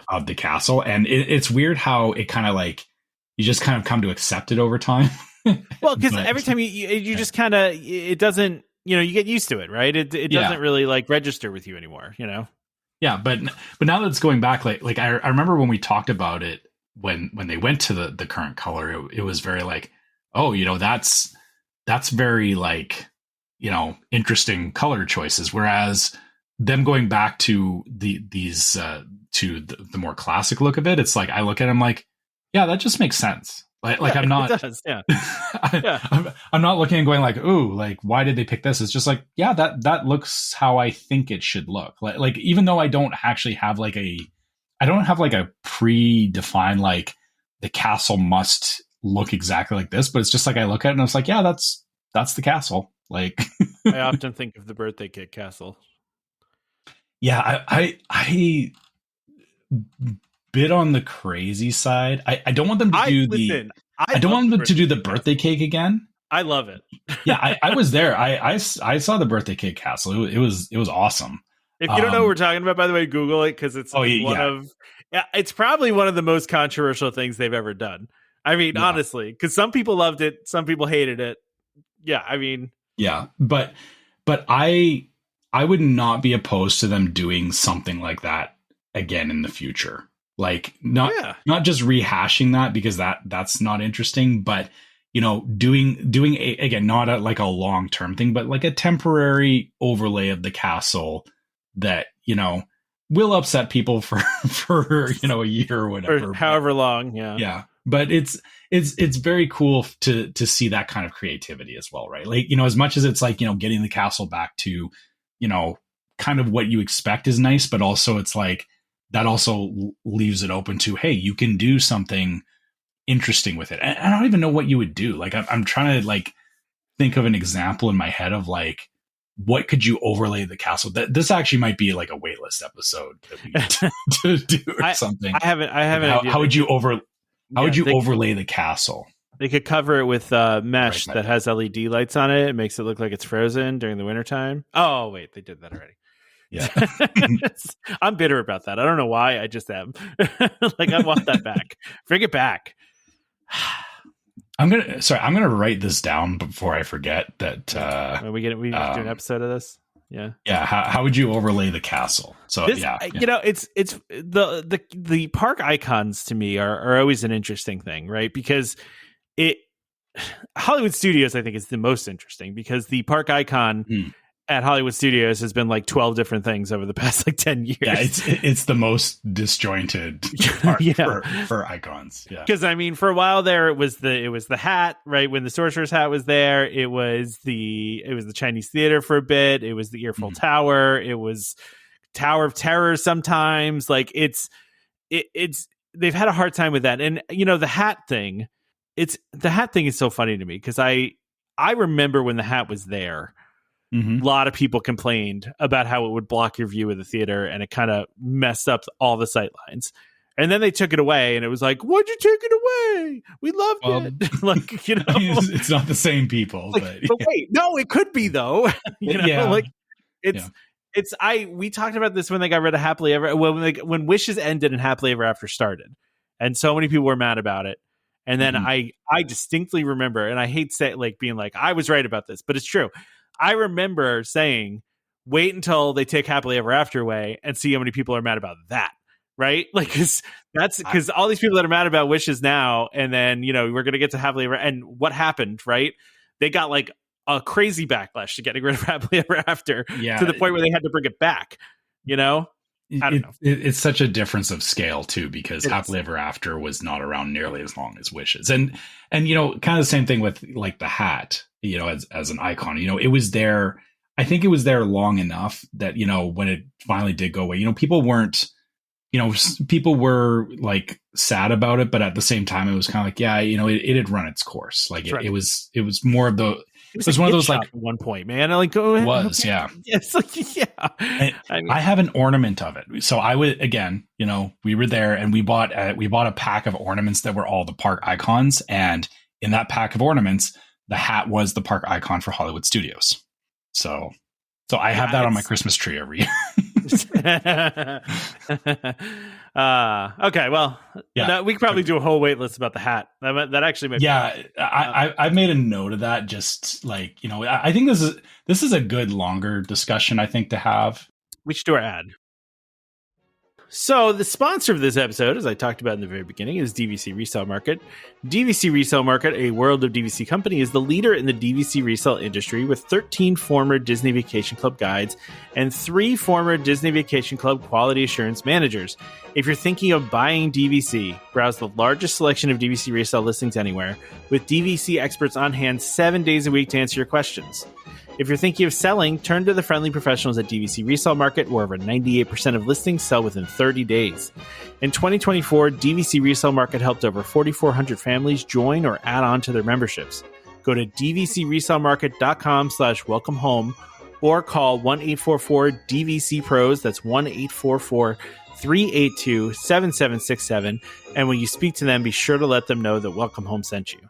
of the castle, and it's weird how it kind of like you just kind of come to accept it over time. Well, because every time you just kind of it doesn't. You get used to it, right? It doesn't really like register with you anymore, Yeah, but now that it's going back, like I remember when we talked about it when they went to the current color, it was very like, oh, that's very like, interesting color choices. Whereas them going back to these to the more classic look of it, it's like I look at them like, yeah, that just makes sense. Like I'm not. It does, yeah. I'm not looking and going like, ooh, like why did they pick this? It's just like, yeah, that looks how I think it should look. Like even though I don't actually have like a predefined like the castle must look exactly like this, but it's just like I look at it and it's like, yeah, that's the castle. Like I often think of the birthday cake castle. Yeah, I bit on the crazy side. I don't want them to do I don't want them to do the birthday cake again. I love it. Yeah, I was there. I saw the birthday cake castle. It was awesome. If you don't know what we're talking about, by the way, Google it, because it's it's probably one of the most controversial things they've ever done. I mean, honestly, because some people loved it, some people hated it. Yeah, I mean, but I would not be opposed to them doing something like that again in the future. Like not just rehashing that, because that's not interesting, but doing again, not like a long-term thing, but like a temporary overlay of the castle that will upset people for a year or whatever, or however long. Yeah. But it's very cool to see that kind of creativity as well, right? Like as much as it's like getting the castle back to kind of what you expect is nice, but also it's like that also leaves it open to, hey, you can do something interesting with it. And I don't even know what you would do. Like I'm trying to like think of an example in my head of like, what could you overlay the castle? This actually might be like a waitlist episode that we get to do or something. I haven't. How would you overlay the castle? They could cover it with mesh that has LED lights on it. It makes it look like it's frozen during the wintertime. Oh, wait, they did that already. Yeah. I'm bitter about that. I don't know why. I just am. Like, I want that back. Bring it back. I'm gonna write this down before I forget that. We do an episode of this. Yeah. Yeah. How would you overlay the castle? So it's the park icons to me are always an interesting thing, right? Because Hollywood Studios, I think, is the most interesting, because the park icon at Hollywood Studios has been like 12 different things over the past like 10 years. Yeah, it's the most disjointed part for icons. Yeah, because I mean, for a while there, it was the hat, right? When the sorcerer's hat was there, it was the Chinese theater for a bit. It was the Eiffel Tower. It was Tower of Terror. Sometimes, like it's they've had a hard time with that. And the hat thing, the hat thing is so funny to me because I remember when the hat was there. A lot of people complained about how it would block your view of the theater and it kind of messed up all the sight lines. And then they took it away and it was like, why'd you take it away? We loved it. Like, it's not the same people. Like, but wait, no, it could be though. We talked about this when they got rid of Happily Ever, when Wishes ended and Happily Ever After started. And so many people were mad about it. And then I distinctly remember, and I hate being like, I was right about this, but it's true. I remember saying, wait until they take Happily Ever After away and see how many people are mad about that. Right? Like, because all these people that are mad about Wishes now, and then, we're going to get to Happily Ever. And what happened, right? They got like a crazy backlash to getting rid of Happily Ever After to the point where they had to bring it back, I don't know. It's such a difference of scale too, because Happily Ever After was not around nearly as long as Wishes. And kind of the same thing with like the hat, as an icon, it was there. I think it was there long enough that, when it finally did go away, people weren't, people were like sad about it, but at the same time, it was kind of like, yeah, it had run its course. Like it was more of the, it was one of those like at one point, man. Like, go ahead. It was, yeah. It's like, yeah. I have an ornament of it. So I would, again, we were there and we bought a pack of ornaments that were all the park icons. And in that pack of ornaments, the hat was the park icon for Hollywood Studios. So I have that on my Christmas tree every year. Okay, well, we could probably do a whole wait list about the hat. That actually might I've made a note of that. Just like, I think this is a good longer discussion, I think, to have. We should do our ad. So the sponsor of this episode, as I talked about in the very beginning, is DVC Resale Market. DVC Resale Market, a World of DVC company, is the leader in the DVC resale industry with 13 former Disney Vacation Club guides and 3 former Disney Vacation Club quality assurance managers. If you're thinking of buying DVC, browse the largest selection of DVC resale listings anywhere, with DVC experts on hand 7 days a week to answer your questions. If you're thinking of selling, turn to the friendly professionals at DVC Resale Market, where over 98% of listings sell within 30 days. In 2024, DVC Resale Market helped over 4,400 families join or add on to their memberships. Go to dvcresalemarket.com/welcome home or call 1-844-DVC-PROS. That's 1-844-382-7767. And when you speak to them, be sure to let them know that Welcome Home sent you.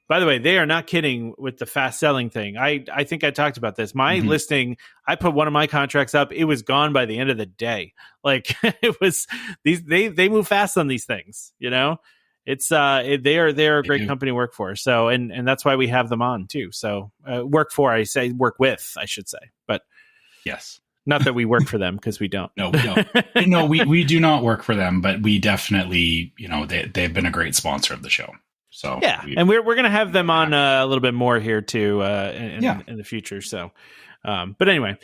By the way, they are not kidding with the fast selling thing. I think I talked about this. My listing, I put one of my contracts up. It was gone by the end of the day. Like it was they move fast on these things, It's they are a great company to work for. So and that's why we have them on too. So work with, I should say. But yes. Not that we work for them, because we don't. No, we do not work for them, but we definitely, they've been a great sponsor of the show. So yeah, and we're going to have them on a little bit more here too in the future. So, but anyway,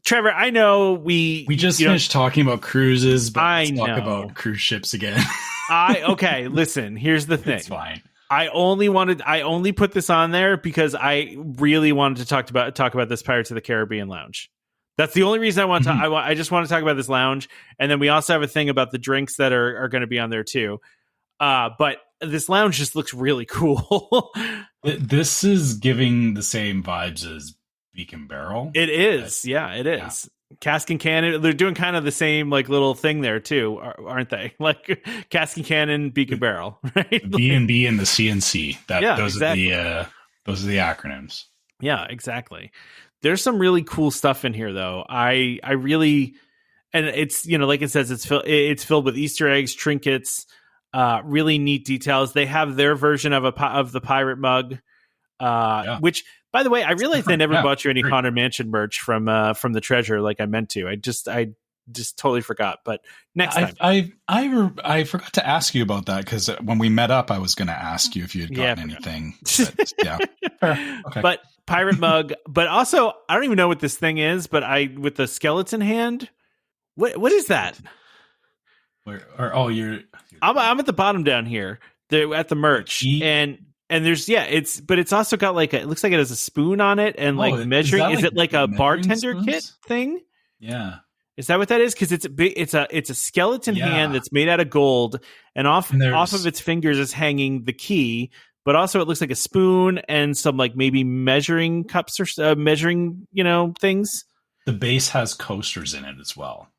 Trevor, I know we just finished talking about cruises, but let's talk about cruise ships again. Okay, listen. Here's the thing. It's fine. I only put this on there because I really wanted to talk about this Pirates of the Caribbean lounge. That's the only reason I want to. I just want to talk about this lounge, and then we also have a thing about the drinks that are going to be on there too. But this lounge just looks really cool. This is giving the same vibes as Beacon Barrel. It is. It is. Yeah. Cask and Cannon, they're doing kind of the same like little thing there too, aren't they? Like Cask and Cannon, Beacon Barrel, right? B&B and the CNC. Those are the acronyms. Yeah, exactly. There's some really cool stuff in here though. I really, and it's, like it says, it's filled with Easter eggs, trinkets, really neat details. They have their version of the pirate mug, which, by the way, I realized I never bought you any Haunted Mansion merch from the Treasure like I meant to. I just totally forgot. But next time, I forgot to ask you about that because when we met up, I was going to ask you if you had gotten anything. But, yeah, fair. Okay. But pirate mug. But also, I don't even know what this thing is. But with the skeleton hand, what is that? I'm at the bottom down here. They're at the merch and there's it's also got like it looks like it has a spoon on it and like measuring. Is it like a bartender spoons? Kit thing? Yeah. Is that what that is? Because it's a skeleton hand that's made out of gold, and off of its fingers is hanging the key. But also, it looks like a spoon and some like maybe measuring cups or measuring things. The base has coasters in it as well.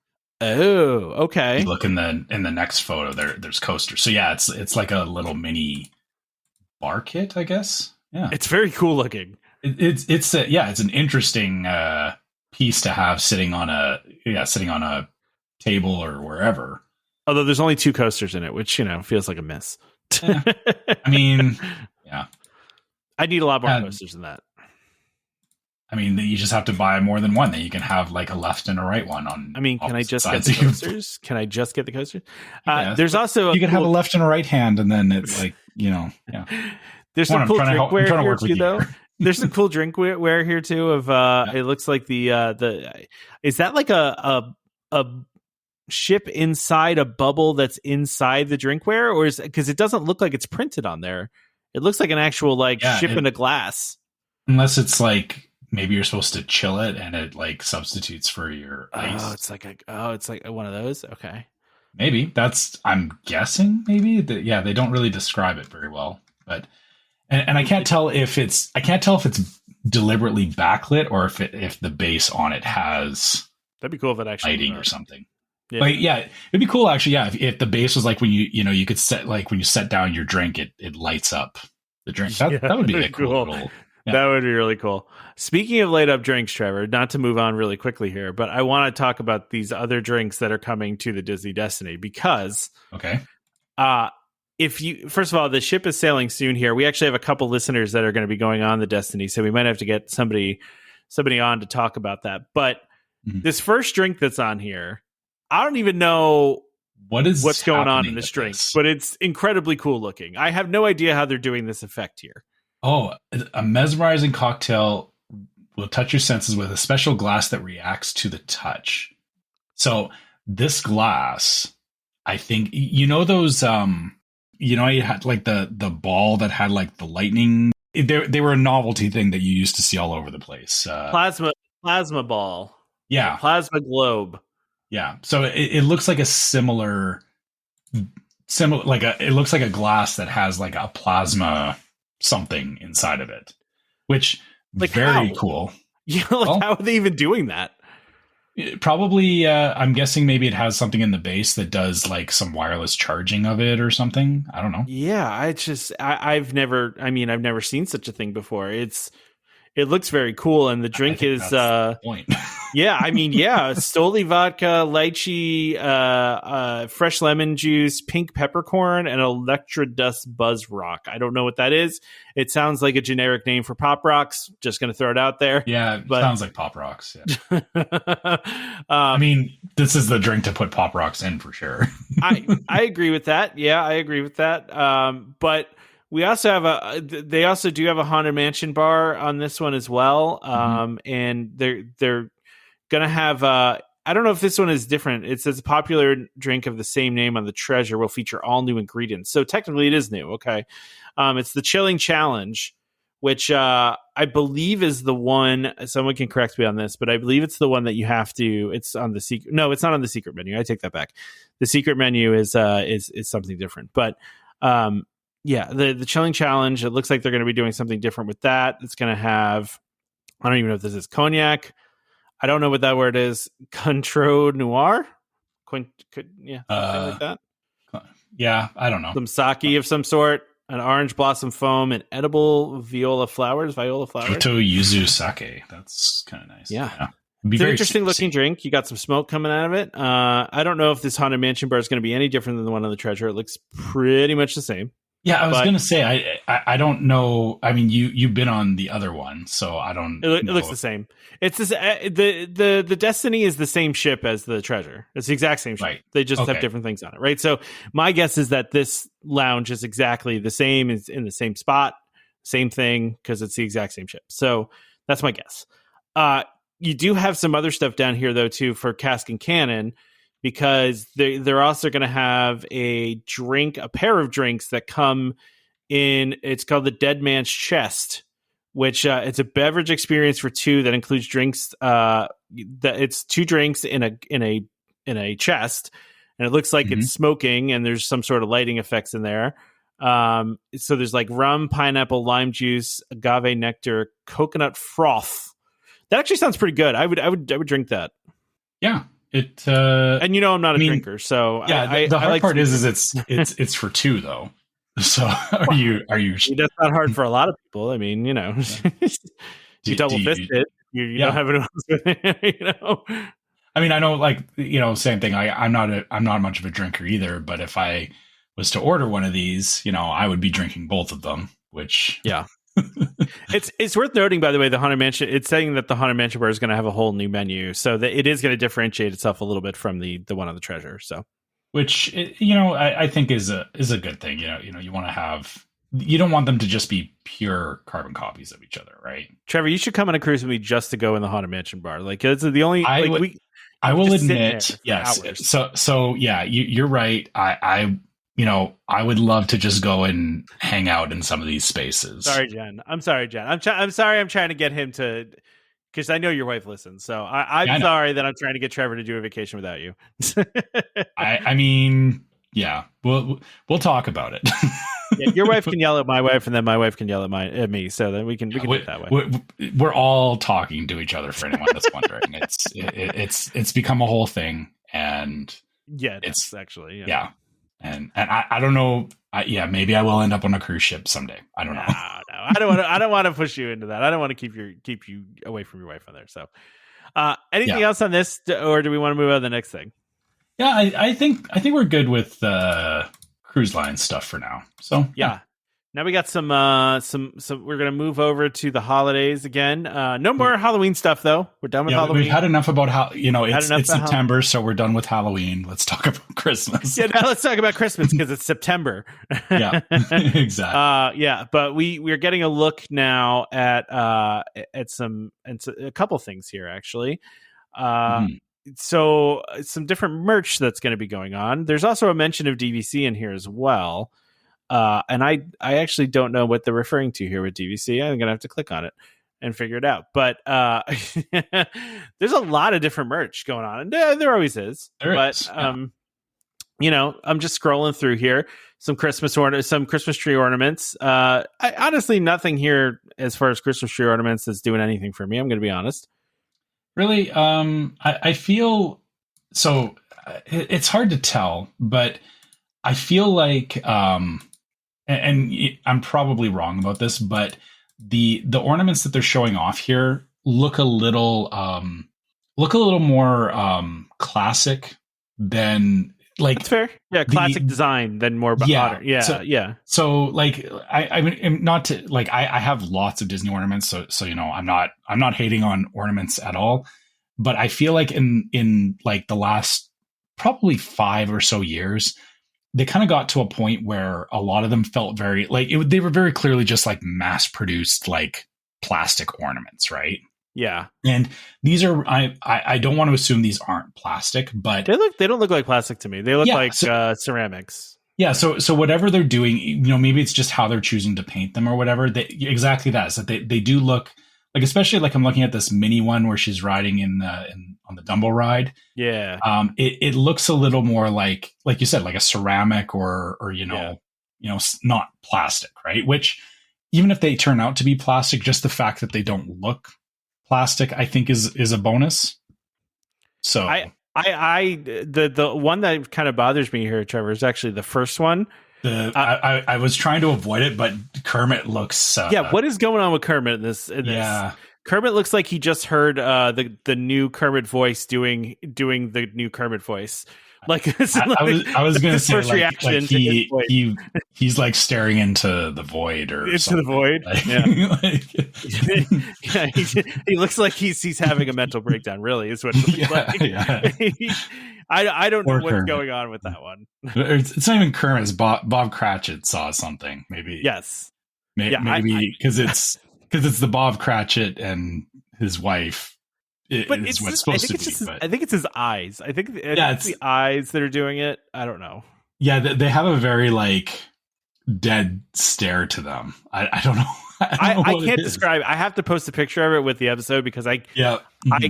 Oh, okay. You look in the next photo. There's coasters. So yeah, it's like a little mini bar kit, I guess. Yeah, it's very cool looking. It's an interesting piece to have sitting on a table or wherever. Although there's only 2 coasters in it, which feels like a miss. Yeah. I mean, yeah, I need a lot more coasters than that. I mean, you just have to buy more than one. That you can have like a left and a right one on. I mean, can I just get the coasters? Can I just get the coasters? Yeah, there's also you can have a left and a right hand, and then it's like yeah. There's some cool drinkware here too, though. There's some cool drinkware here too. It looks like the is that like a ship inside a bubble that's inside the drinkware, or is because it doesn't look like it's printed on there. It looks like an actual ship in a glass. Unless it's like. Maybe you're supposed to chill it and it like substitutes for your ice. Oh, it's like one of those. Okay. Maybe I'm guessing maybe they don't really describe it very well, but, and I can't tell if it's deliberately backlit or if the base on it has, that'd be cool if it actually lighting or something. Yeah. Like, yeah, it'd be cool actually. Yeah. If the base was like when you could set, like when you set down your drink, it lights up the drink. That would be a cool little. Yeah. That would be really cool. Speaking of light up drinks, Trevor, not to move on really quickly here, but I want to talk about these other drinks that are coming to the Disney Destiny because, first of all, the ship is sailing soon here. We actually have a couple listeners that are going to be going on the Destiny, so we might have to get somebody on to talk about that. But this first drink that's on here, I don't even know what's going on in this drink, but it's incredibly cool looking. I have no idea how they're doing this effect here. Oh, a mesmerizing cocktail will touch your senses with a special glass that reacts to the touch. So this glass, I think, those, you had like the ball that had like the lightning. They were a novelty thing that you used to see all over the place. Plasma ball. Yeah. Plasma globe. Yeah. So it looks like a similar, it looks like a glass that has like a plasma something inside of it, which very cool. Yeah, how are they even doing that? Probably, I'm guessing maybe it has something in the base that does like some wireless charging of it or something. I don't know. Yeah, I've never seen such a thing before. It looks very cool, and the drink is the point. Yeah, Stoli vodka, lychee, fresh lemon juice, pink peppercorn, and Electra Dust Buzz Rock. I don't know what that is. It sounds like a generic name for Pop Rocks. Just going to throw it out there. Yeah, it sounds like Pop Rocks. Yeah. I mean, this is the drink to put Pop Rocks in for sure. I agree with that. Yeah, I agree with that. But we also have they also do have a Haunted Mansion bar on this one as well. And they're gonna have I don't know if this one is different. It says a popular drink of the same name on the treasure will feature all new ingredients. So technically it is new. Okay. It's the Chilling Challenge, which I believe is the one, someone can correct me on this, but I believe it's the one that you have to, it's on the secret. No, it's not on the secret menu. I take that back. The secret menu is something different, but yeah, the Chilling Challenge, it looks like they're going to be doing something different with that. It's going to have, I don't even know if this is cognac. I don't know what that word is. Cointreau Noir? Something like that. Yeah, I don't know. Some sake of some sort, an orange blossom foam, and edible viola flowers. Kyoto Yuzu Sake. That's kind of nice. Yeah. It's an interesting looking drink. You got some smoke coming out of it. I don't know if this Haunted Mansion bar is going to be any different than the one on the treasure. It looks pretty much the same. Yeah, I was going to say, I don't know. I mean, you've been on the other one, so I don't know. It looks the same. It's this, the Destiny is the same ship as the Treasure. It's the exact same ship. Right. They just have different things on it, right? So my guess is that this lounge is exactly the same. It's in the same spot, same thing, because it's the exact same ship. So that's my guess. You do have some other stuff down here, though, too, for Cask and Cannon, because they're also going to have a pair of drinks that come in. It's called the Dead Man's Chest, which it's a beverage experience for two that includes drinks. It's 2 drinks in a chest, and it looks like it's smoking, and there's some sort of lighting effects in there. So there's like rum, pineapple, lime juice, agave nectar, coconut froth. That actually sounds pretty good. I would drink that. Yeah. It and I'm not a drinker, so yeah. The hard part is it's for 2 though. So are you? That's not hard for a lot of people. I mean, you double fist it. You don't have anyone else with it. I mean, I know, like, same thing. I'm not much of a drinker either. But if I was to order one of these, I would be drinking both of them. Which it's worth noting, by the way, the Haunted Mansion. It's saying that the Haunted Mansion bar is going to have a whole new menu, so that it is going to differentiate itself a little bit from the one on the Treasure. So, which I think is a good thing. You want to have. You don't want them to just be pure carbon copies of each other, right? Trevor, you should come on a cruise with me just to go in the Haunted Mansion bar. Like, it's the only. I will admit, yes. So yeah, you're right. I would love to just go and hang out in some of these spaces. Sorry, Jen. I'm sorry. I'm sorry. I'm trying to get him to, because I know your wife listens. So I'm sorry that I'm trying to get Trevor to do a vacation without you. I mean, yeah, we'll talk about it. Yeah, your wife can yell at my wife, and then my wife can yell at me. So then we can do it that way. We're all talking to each other. For anyone that's wondering, it's become a whole thing, and it's actually And I don't know. Maybe I will end up on a cruise ship someday. I don't know. No, I don't want to push you into that. I don't want to keep you away from your wife on there. So, anything else on this, or do we want to move on to the next thing? Yeah, I think we're good with cruise line stuff for now. So yeah. Now we got some. We're gonna move over to the holidays again. No more Halloween stuff though. We're done with Halloween. We've had enough about how it's September, so we're done with Halloween. Let's talk about Christmas. Yeah, now let's talk about Christmas because it's September. Yeah, exactly. But we're getting a look now at a couple things here actually. So some different merch that's going to be going on. There's also a mention of DVC in here as well. And I actually don't know what they're referring to here with DVC. I'm going to have to click on it and figure it out. But there's a lot of different merch going on. And there always is. I'm just scrolling through here. Some Christmas tree ornaments. Honestly, nothing here as far as Christmas tree ornaments that's doing anything for me. I'm going to be honest. Really? I feel so it's hard to tell, but I feel like, and I'm probably wrong about this, but the ornaments that they're showing off here look a little more classic than, like, that's fair. Yeah, classic design than more modern. Yeah. So like I mean, not to like I have lots of Disney ornaments, so I'm not hating on ornaments at all, but I feel like in like the last probably 5 or so years, they kind of got to a point where a lot of them felt very like they were very clearly just like mass produced like plastic ornaments, right? Yeah. And these are I don't want to assume these aren't plastic, but they don't look like plastic to me. They look like ceramics. Yeah, so whatever they're doing, maybe it's just how they're choosing to paint them or whatever. Exactly that. So they do look like, especially like I'm looking at this mini one where she's riding on the Dumbo ride. Yeah. It looks a little more like you said, like a ceramic or not plastic, right? Which even if they turn out to be plastic, just the fact that they don't look plastic, I think is a bonus. So the one that kind of bothers me here, Trevor, is actually the first one. I was trying to avoid it, but Kermit looks. What is going on with Kermit in this? Kermit looks like he just heard the new Kermit voice doing the new Kermit voice, Like, I was going to say first reaction he's like staring into the void or into something. the void. Like, Yeah, he looks like he's having a mental breakdown. Really, is what it looks like. Yeah. I don't know what's Kermit. going on with that one. It's not even Kermit. It's Bob Cratchit saw something. Maybe Yes. Maybe because it's the Bob Cratchit and his wife. But it's what's supposed to be. I think it's his eyes. I think it's the eyes that are doing it. I don't know. Yeah, they have a very like dead stare to them. I don't know. I can't describe. I have to post a picture of it with the episode because I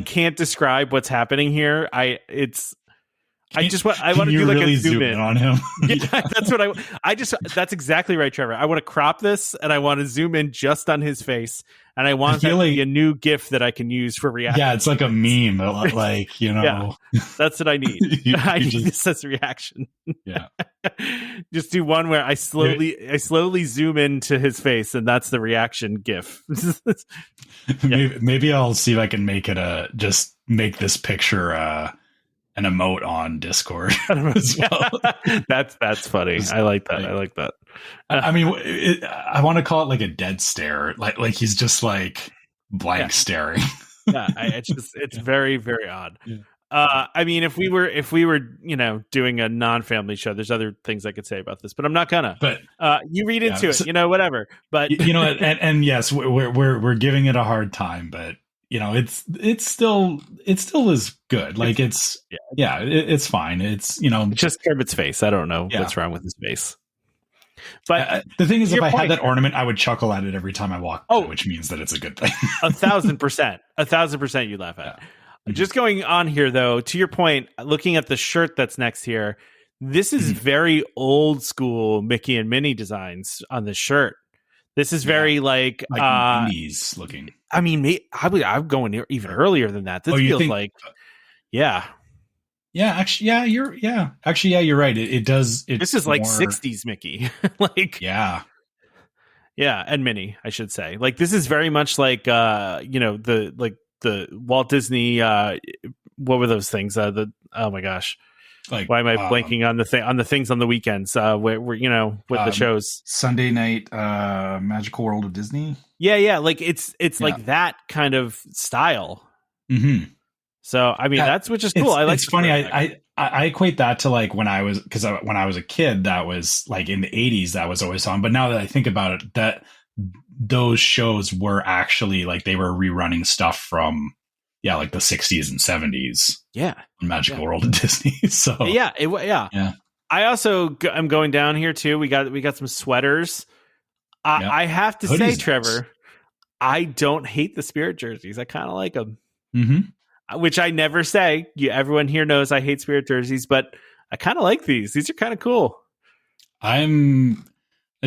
can't describe what's happening here. I want to do like really a zoom in on him. Yeah, that's what that's exactly right, Trevor. I want to crop this and I want to zoom in just on his face, and I want that to be a new GIF that I can use for reaction. Yeah, it's like a meme, like Yeah, that's what I need. I need this as a reaction. Yeah, just do one where I slowly zoom into his face, and that's the reaction GIF. Maybe I'll see if I can make make this picture an emote on Discord as well. That's funny. I like that. I like that. I mean, I want to call it like a dead stare, like he's just like blank staring. Yeah, it's very, very odd. Yeah. I mean, if we were doing a non-family show, there's other things I could say about this, but I'm not gonna. But you read into it, whatever. But and yes, we're giving it a hard time, but. It still is good. Like it's fine. It's it's just Kermit's face. I don't know what's wrong with his face. But the thing is, if I had that ornament, I would chuckle at it every time I walk. Which means that it's a good thing. 1,000%. You laugh at. Yeah. Mm-hmm. Just going on here, though, to your point, looking at the shirt that's next here, this is very old school Mickey and Minnie designs on the shirt. This is very like 90s looking. I mean, I'm going even earlier than that. This feels like, yeah. Actually, you're right. It does. This is like 60s Mickey, like yeah, and Minnie, I should say. Like this is very much like the Walt Disney. What were those things? Oh my gosh. Like, why am I blanking on the things on the weekends? Where with the shows Sunday night, Magical World of Disney. Yeah. Like it's like that kind of style. Mm-hmm. So I mean which is cool. It's funny. I equate that to like when I was a kid, that was like in the 80s, that was always on. But now that I think about it, that those shows were actually like they were rerunning stuff from. Yeah, like the 60s and 70s. Yeah. Magical World of Disney. So yeah. I also am going down here too. We got some sweaters. I have to say, Trevor, I don't hate the Spirit jerseys. I kind of like them. Mm-hmm. Which I never say. Everyone here knows I hate Spirit jerseys, but I kind of like these. These are kind of cool. I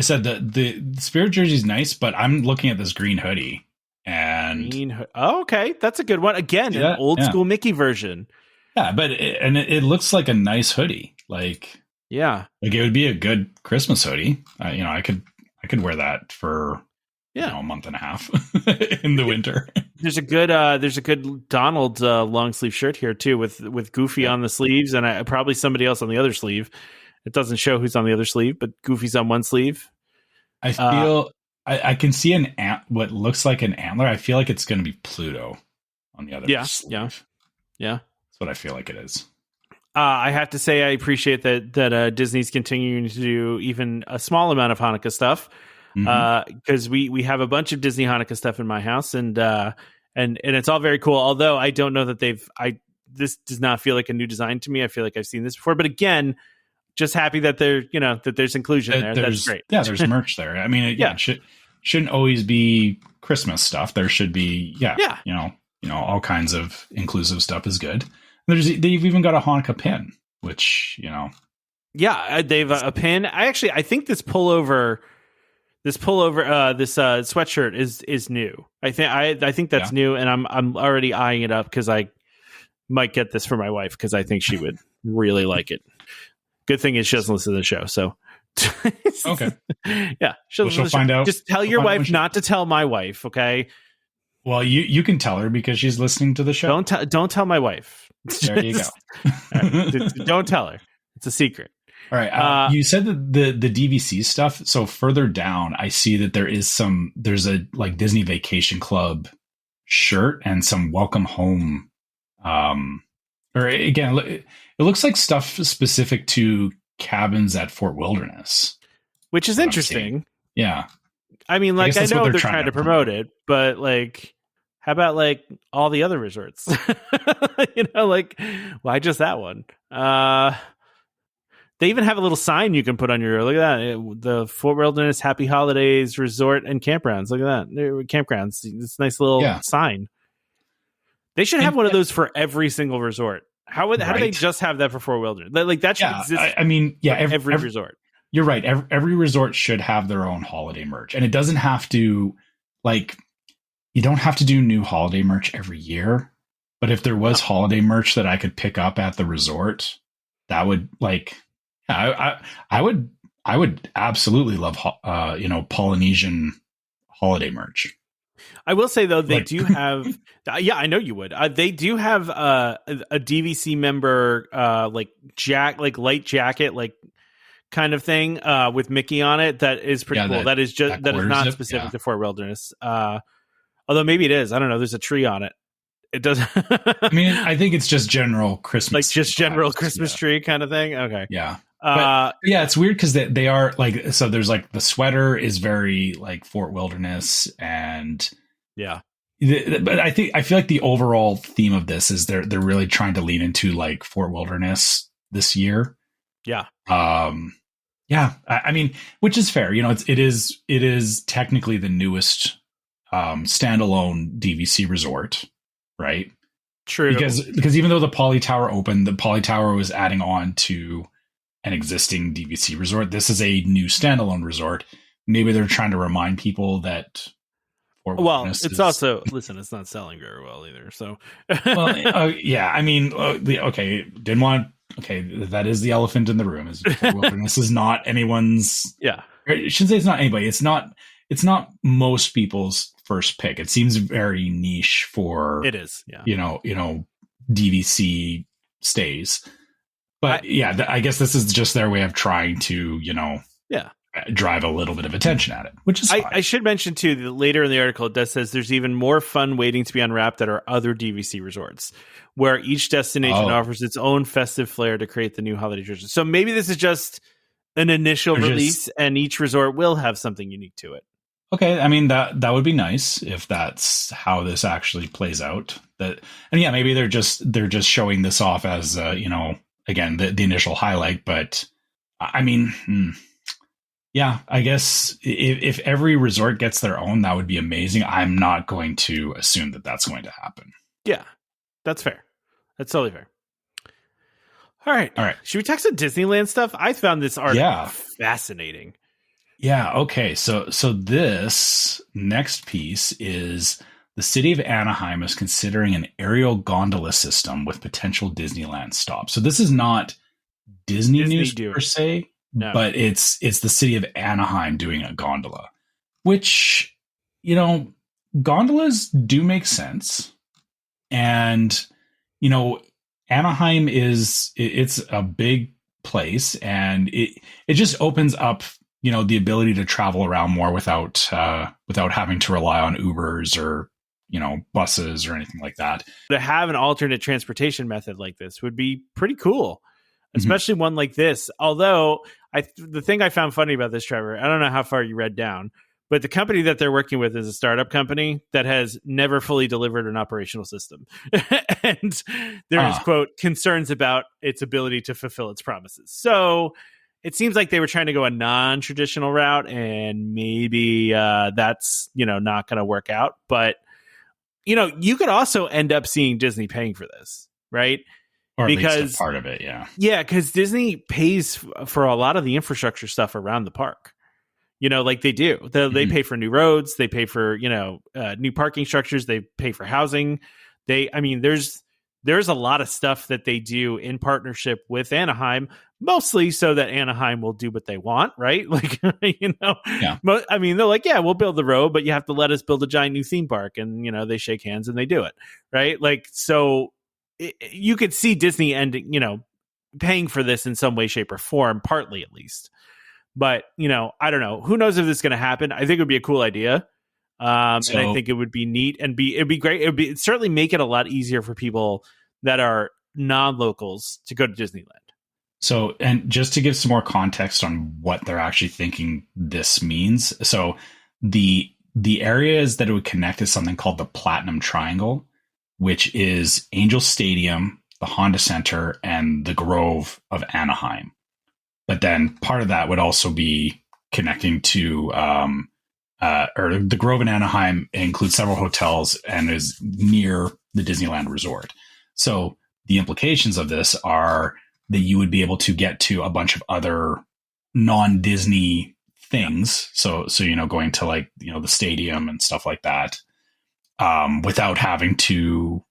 said that the Spirit jersey is nice, but I'm looking at this green hoodie. And okay, that's a good one. Again, an old school Mickey version. Yeah, but it looks like a nice hoodie. Like it would be a good Christmas hoodie. I could wear that for a month and a half in the winter. There's a good Donald long sleeve shirt here too with Goofy on the sleeves and probably somebody else on the other sleeve. It doesn't show who's on the other sleeve, but Goofy's on one sleeve. I feel. I can see what looks like an antler. I feel like it's going to be Pluto on the other sleeve. Yeah. That's what I feel like it is. I have to say I appreciate that Disney's continuing to do even a small amount of Hanukkah stuff because we have a bunch of Disney Hanukkah stuff in my house and it's all very cool. Although I don't know that this does not feel like a new design to me. I feel like I've seen this before, but again, just happy that that there's inclusion there. That's great. Yeah, there's merch there. I mean, it shouldn't always be Christmas stuff. There should be, all kinds of inclusive stuff is good. They've even got a Hanukkah pin, which they've a pin. I think this pullover, this sweatshirt is new. I think that's new, and I'm already eyeing it up because I might get this for my wife because I think she would really like it. Good thing is she doesn't listen to the show, so okay. Yeah, she'll find out. Just tell your wife not to tell my wife, okay? Well, you can tell her because she's listening to the show. Don't tell my wife. There you go. Right, don't tell her. It's a secret. All right. You said that the DVC stuff. So further down, I see that there's a like Disney Vacation Club shirt and some welcome home. Or again, it looks like stuff specific to cabins at Fort Wilderness, which is interesting. Yeah. I mean, like, I know they're trying to promote it, but like, how about like all the other resorts? Like, why just that one? They even have a little sign you can put on your, look at that, the Fort Wilderness Happy Holidays Resort and Campgrounds. Look at that. Campgrounds. It's a nice little sign. They should have one of those for every single resort. How do they just have that for Fort Wilderness? Like, that should exist. I mean, every resort. You're right. Every resort should have their own holiday merch. And it doesn't have to, like, you don't have to do new holiday merch every year. But if there was holiday merch that I could pick up at the resort, that would, like, I would absolutely love, Polynesian holiday merch. I will say though, they do have, I know you would. They do have a DVC member, like light jacket, like kind of thing, with Mickey on it. That is pretty cool. That is not specific to Fort Wilderness. Although maybe it is. I don't know. There's a tree on it. It doesn't. I mean, I think it's just general Christmas, like just general Christmas tree kind of thing. Okay. Yeah. But, it's weird because they are like, so there's like the sweater is very like Fort Wilderness, and but I feel like the overall theme of this is they're really trying to lean into like Fort Wilderness this year. Yeah. I mean, which is fair. It is technically the newest standalone DVC resort, right? True. Because even though the Poly Tower opened, the Poly Tower was adding on to an existing DVC resort. This is a new standalone resort. Maybe they're trying to remind people that. It's also, listen, it's not selling very well either. So, I mean, that is the elephant in the room. Is Wilderness is not anyone's. Yeah, I shouldn't say it's not anybody. It's not most people's first pick. It seems very niche for. It is, yeah. DVC stays. But I guess this is just their way of trying to, drive a little bit of attention at it, which is fine. I should mention too that later in the article it does says there's even more fun waiting to be unwrapped at our other DVC resorts, where each destination offers its own festive flair to create the new holiday tradition. So maybe this is just an initial release, and each resort will have something unique to it. Okay, I mean that would be nice if that's how this actually plays out. Maybe they're just showing this off as again the initial highlight, but I mean. I guess if every resort gets their own, that would be amazing. I'm not going to assume that that's going to happen. Yeah, that's fair. That's totally fair. All right. Should we talk some Disneyland stuff? I found this article fascinating. Yeah. Okay. So this next piece is the city of Anaheim is considering an aerial gondola system with potential Disneyland stops. So this is not Disney news per se. No. But it's the city of Anaheim doing a gondola, which, gondolas do make sense. And, Anaheim it's a big place, and it just opens up, the ability to travel around more without having to rely on Ubers or, buses or anything like that. To have an alternate transportation method like this would be pretty cool. Especially one like this. Although the thing I found funny about this, Trevor, I don't know how far you read down, but the company that they're working with is a startup company that has never fully delivered an operational system. And there is, quote, concerns about its ability to fulfill its promises. So it seems like they were trying to go a non-traditional route, and maybe that's, not going to work out. But, you could also end up seeing Disney paying for this, right? Or because at least a part of it, yeah. Yeah, because Disney pays for a lot of the infrastructure stuff around the park. Like they do. They pay for new roads. They pay for, new parking structures. They pay for housing. There's a lot of stuff that they do in partnership with Anaheim, mostly so that Anaheim will do what they want, right? Like, Yeah. They're like, yeah, we'll build the road, but you have to let us build a giant new theme park. And, they shake hands and they do it, right? Like, so you could see Disney ending, paying for this in some way, shape, or form, partly at least. But, I don't know. Who knows if this is going to happen? I think it would be a cool idea. And I think it would be neat and it'd be great. It'd certainly make it a lot easier for people that are non-locals to go to Disneyland. So, and just to give some more context on what they're actually thinking this means. So the areas that it would connect is something called the Platinum Triangle, which is Angel Stadium, the Honda Center, and the Grove of Anaheim. But then part of that would also be connecting to, or the Grove in Anaheim includes several hotels and is near the Disneyland Resort. So the implications of this are that you would be able to get to a bunch of other non-Disney things. So, going to like, the stadium and stuff like that, without having to,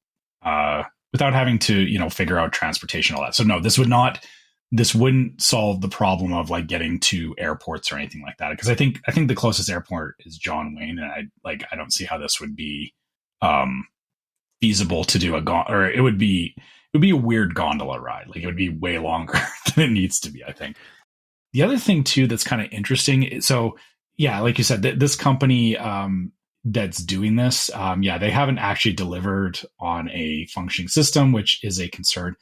figure out transportation, all that. So no, this wouldn't solve the problem of like getting to airports or anything like that. Because I think the closest airport is John Wayne. And I don't see how this would be, feasible to do or it would be a weird gondola ride. Like it would be way longer than it needs to be, I think. The other thing too that's kind of interesting. So yeah, like you said, this company that's doing this, they haven't actually delivered on a functioning system, which is a concern.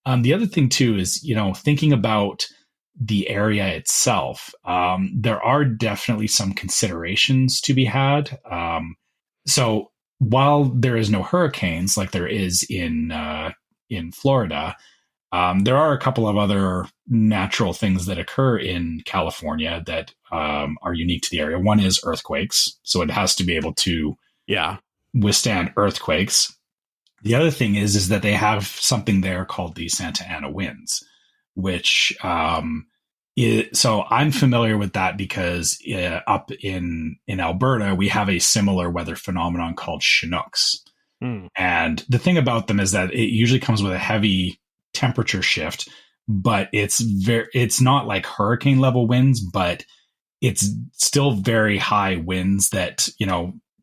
The other thing too is, thinking about the area itself, there are definitely some considerations to be had. So while there is no hurricanes like there is in Florida, there are a couple of other natural things that occur in California that are unique to the area. One is earthquakes. So it has to be able to withstand earthquakes. The other thing is that they have something there called the Santa Ana winds, which so I'm familiar with that because up in Alberta, we have a similar weather phenomenon called Chinooks. And the thing about them is that it usually comes with a heavy temperature shift, but it's not like hurricane level winds, but it's still very high winds that,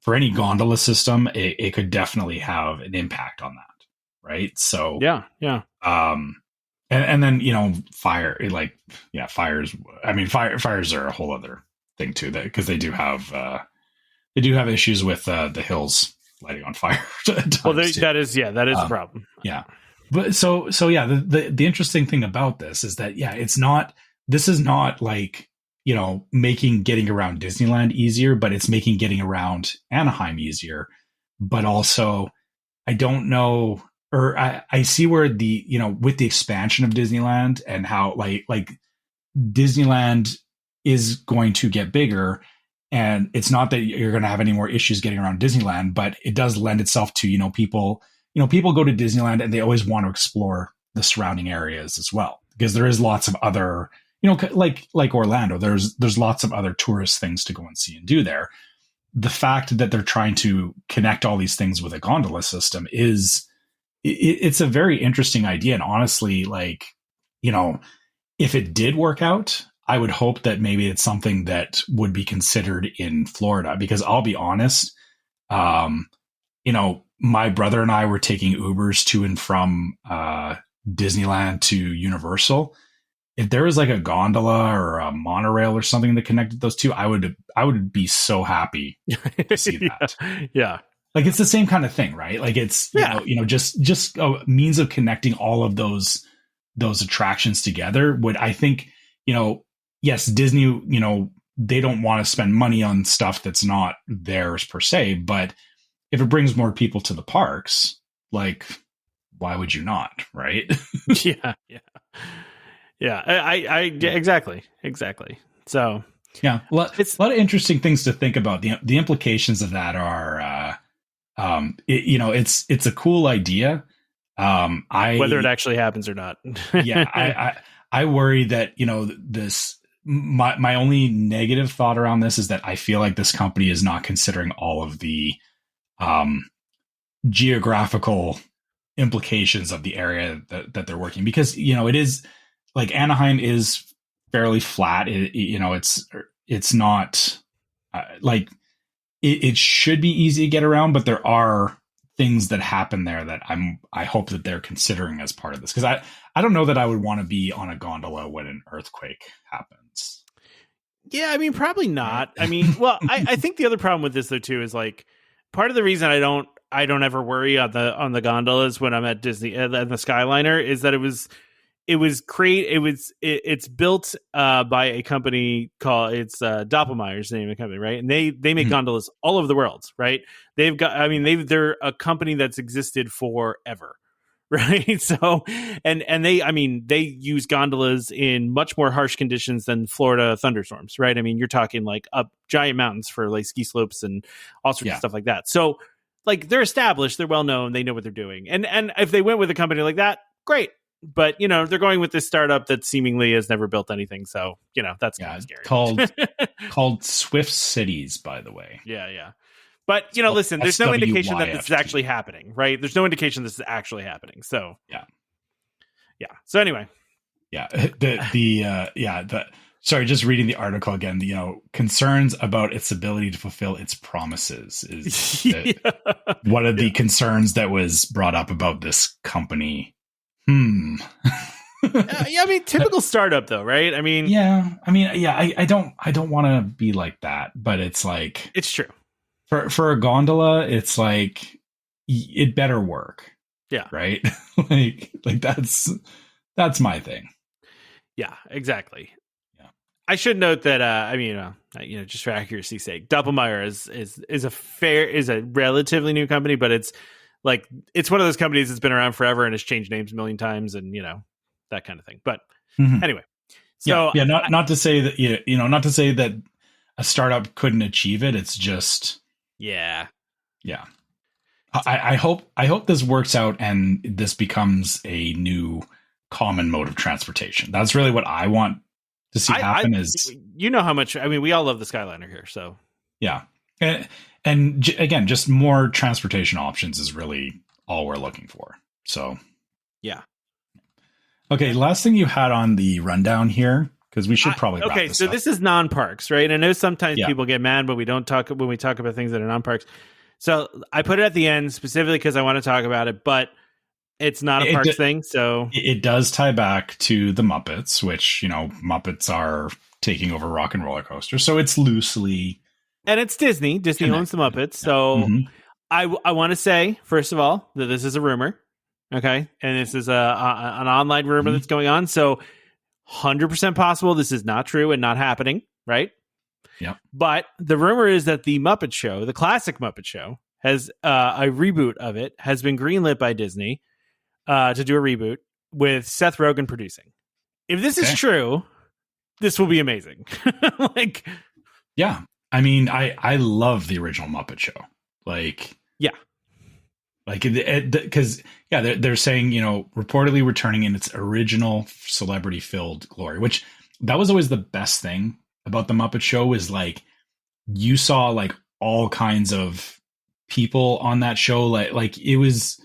for any gondola system, it could definitely have an impact on that. Right. So, yeah. And then, fire, fires. I mean, fires are a whole other thing too, because they do have issues with the hills lighting on fire. Well, that is a problem. Yeah. But so yeah, the interesting thing about this is that, this is not like, making getting around Disneyland easier, but it's making getting around Anaheim easier. But also, I don't know, or I see where with the expansion of Disneyland and how like Disneyland is going to get bigger, and it's not that you're going to have any more issues getting around Disneyland, but it does lend itself to, people go to Disneyland and they always want to explore the surrounding areas as well, because there is lots of other, like Orlando, there's lots of other tourist things to go and see and do there. The fact that they're trying to connect all these things with a gondola system it's a very interesting idea. And honestly, if it did work out, I would hope that maybe it's something that would be considered in Florida, because I'll be honest, my brother and I were taking Ubers to and from Disneyland to Universal. If there was like a gondola or a monorail or something that connected those two, I would be so happy to see that. Yeah. Like it's the same kind of thing, right? Like it's, just a means of connecting all of those attractions together would, I think, yes, Disney, they don't want to spend money on stuff that's not theirs per se, but if it brings more people to the parks, like, why would you not? Right. Yeah. Exactly. So yeah, well, it's a lot of interesting things to think about. The implications of that are, it's a cool idea. Whether it actually happens or not. I worry that, my only negative thought around this is that I feel like this company is not considering all of the geographical implications of the area that they're working, because, it is like Anaheim is fairly flat. It's not like it should be easy to get around, but there are things that happen there that I hope that they're considering as part of this, because I don't know that I would want to be on a gondola when an earthquake happens. Yeah, I mean, probably not. I mean, well, I think the other problem with this though too is like part of the reason I don't ever worry on the gondolas when I'm at Disney and the Skyliner is that it's built by a company called Doppelmayer's the name of the company, right? And they make gondolas all over the world, right? They're a company that's existed forever, right? So and they use gondolas in much more harsh conditions than Florida thunderstorms, right? I mean, you're talking like up giant mountains for like ski slopes and all sorts of stuff like that. So like they're established, they're well known, they know what they're doing. And if they went with a company like that, great. But, you know, they're going with this startup that seemingly has never built anything. So, you know, that's kind of scary. Called Swift Cities, by the way. Yeah. But, you know, listen, there's no indication that this is actually happening, right? There's no indication this is actually happening. So, yeah. So anyway. Yeah. Sorry, just reading the article again, you know, concerns about its ability to fulfill its promises is one of the concerns that was brought up about this company. I mean, typical startup though, right? I mean, I don't want to be like that, but it's like, it's true for a gondola. It's like, it better work. Yeah. Right. like that's my thing. Yeah, exactly. Yeah. I should note that, just for accuracy's sake, Doppelmayr is a relatively new company, but it's one of those companies that's been around forever and has changed names a million times and, you know, that kind of thing. But anyway, so not to say that, not to say that a startup couldn't achieve it. It's just, yeah. I hope this works out and this becomes a new common mode of transportation. That's really what I want to see happen is, you know how much, I mean, we all love the Skyliner here. So yeah. And again, just more transportation options is really all we're looking for. So, yeah. Okay, last thing you had on the rundown here, because we should probably wrap this up. This is non-parks, right? I know sometimes people get mad when we talk about things that are non-parks. So I put it at the end specifically because I want to talk about it, but it's not a parks thing. So it does tie back to the Muppets, which, you know, Muppets are taking over Rock and Roller Coaster. So it's loosely... And it's Disney. Disney owns the Muppets. So I want to say, first of all, that this is a rumor. Okay. And this is an online rumor that's going on. So 100% possible this is not true and not happening. Right. Yeah. But the rumor is that the Muppet Show, the classic Muppet Show, has a reboot of it, has been greenlit by Disney to do a reboot with Seth Rogen producing. If this is true, this will be amazing. Yeah. I mean, I love the original Muppet Show. Because they're saying, you know, reportedly returning in its original celebrity-filled glory, which that was always the best thing about the Muppet Show is like you saw like all kinds of people on that show. Like it was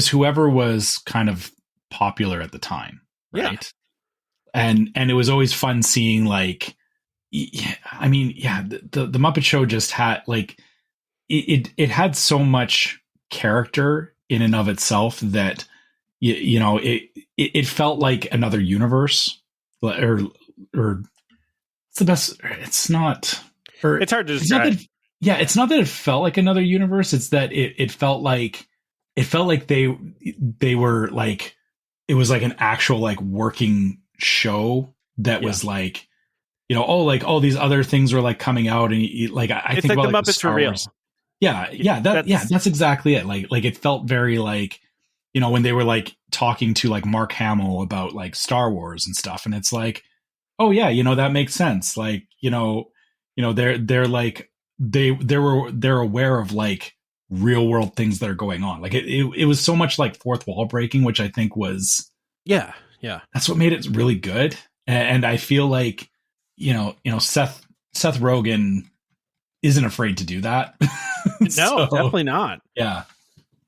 whoever was kind of popular at the time, right? And it was always fun seeing like. I mean, the Muppet Show just had like it had so much character in and of itself that it felt like another universe or it's the best. It's not. Or it's hard to describe. It's not that it felt like another universe. It's that it felt like they were like it was like an actual like working show that was like. You know, like all these other things were like coming out, and like I think about the Muppets for real. That's exactly it. Like it felt very like, you know, when they were like talking to like Mark Hamill about like Star Wars and stuff, and it's like, oh yeah, you know, that makes sense. Like, you know, they're like they're aware of like real world things that are going on. Like it was so much like fourth wall breaking, which I think was that's what made it really good. And I feel like. You know, Seth Rogen isn't afraid to do that. No, definitely not. Yeah.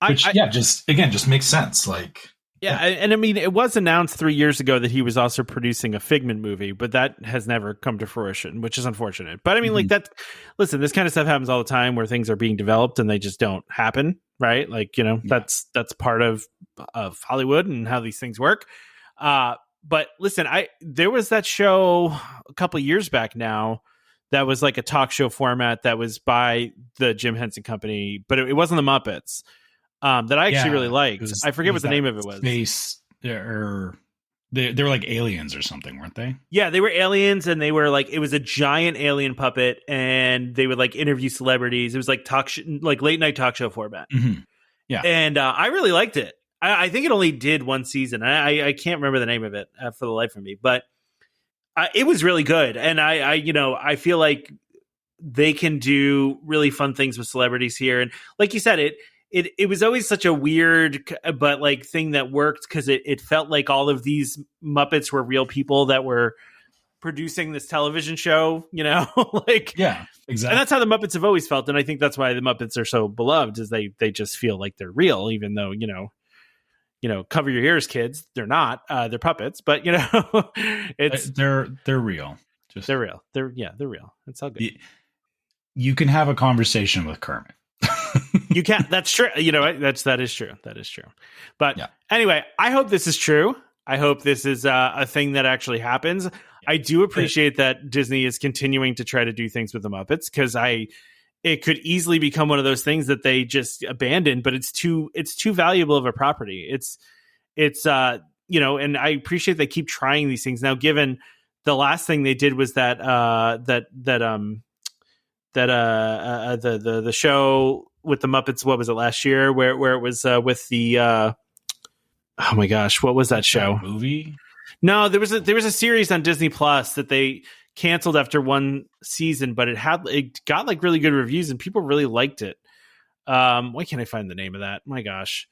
Which just makes sense. Like, Yeah, and I mean, it was announced 3 years ago that he was also producing a Figment movie, but that has never come to fruition, which is unfortunate. But I mean, like that. Listen, this kind of stuff happens all the time where things are being developed and they just don't happen, right? Like, that's part of Hollywood and how these things work. But listen, there was that show a couple of years back now that was like a talk show format that was by the Jim Henson Company, but it wasn't the Muppets. That I actually really liked. I forget what the name of it was. They were like aliens or something, weren't they? Yeah, they were aliens, and they were like, it was a giant alien puppet, and they would like interview celebrities. It was like like late night talk show format. Mm-hmm. Yeah, and I really liked it. I think it only did one season. I can't remember the name of it for the life of me, but it was really good. And I feel like they can do really fun things with celebrities here. And like you said, it was always such a weird, but like thing that worked because it felt like all of these Muppets were real people that were producing this television show, like, yeah, exactly. And that's how the Muppets have always felt. And I think that's why the Muppets are so beloved, is they just feel like they're real, even though, cover your ears, kids. They're not, they're puppets, but it's, they're real. They're real. They're real. It's all good. You can have a conversation with Kermit. You can't. That's true. That is true. That is true. But anyway, I hope this is true. I hope this is a thing that actually happens. I do appreciate that Disney is continuing to try to do things with the Muppets, because it could easily become one of those things that they just abandon, but it's too valuable of a property. It's and I appreciate they keep trying these things. Now, given the last thing they did was the show with the Muppets, what was it, last year, where it was with the oh my gosh, what was that show? Movie? No, there was a series on Disney Plus that they canceled after one season, but it got like really good reviews and people really liked it. Why can't I find the name of that? My gosh.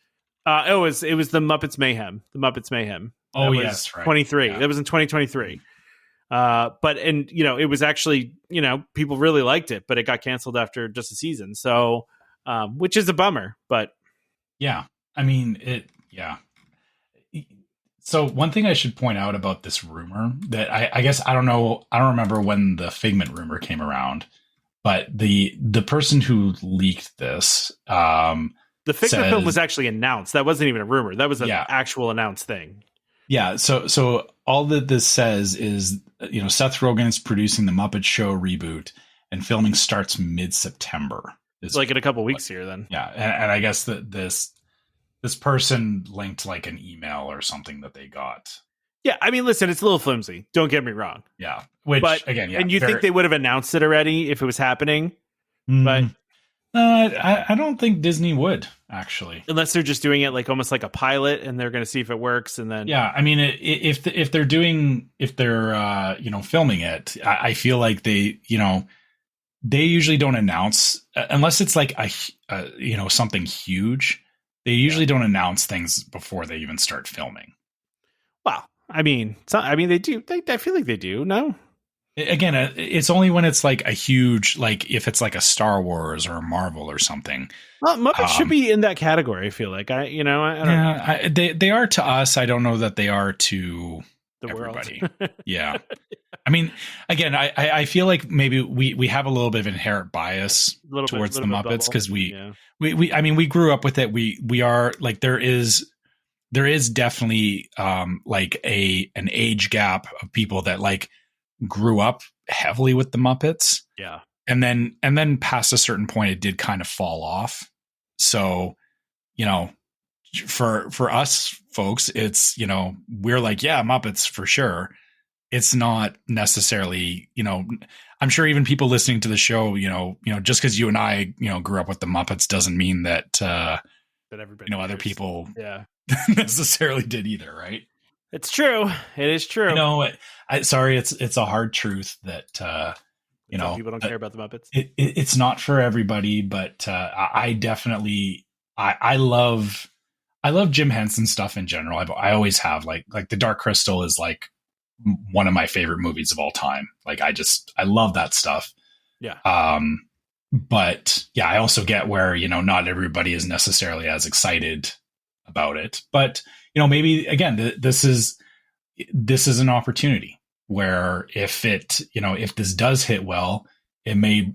It was the Muppets Mayhem. The Muppets Mayhem. Oh, yes, right. 23. Yeah. That was in 2023. It was actually, people really liked it, but it got canceled after just a season. So, which is a bummer, but yeah, I mean, So one thing I should point out about this rumor that I guess, I don't remember when the Figment rumor came around, but the person who leaked this, the Figment film was actually announced. That wasn't even a rumor. That was an actual announced thing. Yeah. So all that this says is, Seth Rogen is producing the Muppet Show reboot and filming starts mid-September. It's like in a couple weeks here then. Yeah. And I guess that this person linked like an email or something that they got. Yeah. I mean, listen, it's a little flimsy. Don't get me wrong. Yeah. And you think they would have announced it already if it was happening? But I don't think Disney would, actually, unless they're just doing it like almost like a pilot and they're going to see if it works. And then, I mean, if they're filming it, I feel like they usually don't announce unless it's like something huge. They usually don't announce things before they even start filming. Well, I mean, they do. I feel like they do. No. Again, it's only when it's like a huge, like if it's like a Star Wars or a Marvel or something. Well, Muppets should be in that category. I feel like I don't know. They are to us. I don't know that they are to the everybody. World. Yeah. I mean, again, I feel like maybe we have a little bit of inherent bias towards the Muppets because we grew up with it. We are like, there is definitely like an age gap of people that like grew up heavily with the Muppets. Yeah. And then past a certain point, it did kind of fall off. So, for us folks, it's, we're like, yeah, Muppets for sure. It's not necessarily, I'm sure even people listening to the show, just because you and I, grew up with the Muppets doesn't mean that everybody, other people necessarily did either. Right. It's true. It is true. Sorry, it's a hard truth that some people don't care about the Muppets. It's not for everybody, but I definitely I love Jim Henson stuff in general. I always have like The Dark Crystal is like one of my favorite movies of all time. Like I love that stuff. Yeah. But yeah, I also get where not everybody is necessarily as excited about it, but maybe again, this is an opportunity where if this does hit well, it may,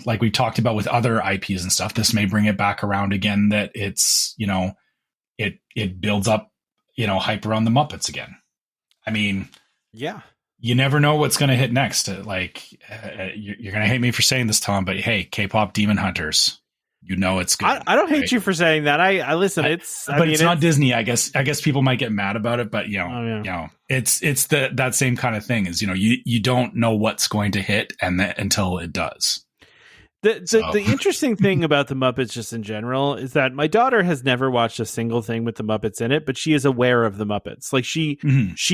like we talked about with other IPs and stuff, this may bring it back around again, that it's, it builds up, hype around the Muppets again. I mean, yeah, you never know what's going to hit next. You're going to hate me for saying this, Tom, but hey, K-pop Demon Hunters, it's good. I don't hate you for saying that. I listen. It's not Disney. I guess people might get mad about it, but it's that same kind of thing. Is you don't know what's going to hit until it does. The interesting thing about the Muppets, just in general, is that my daughter has never watched a single thing with the Muppets in it, but she is aware of the Muppets. Like she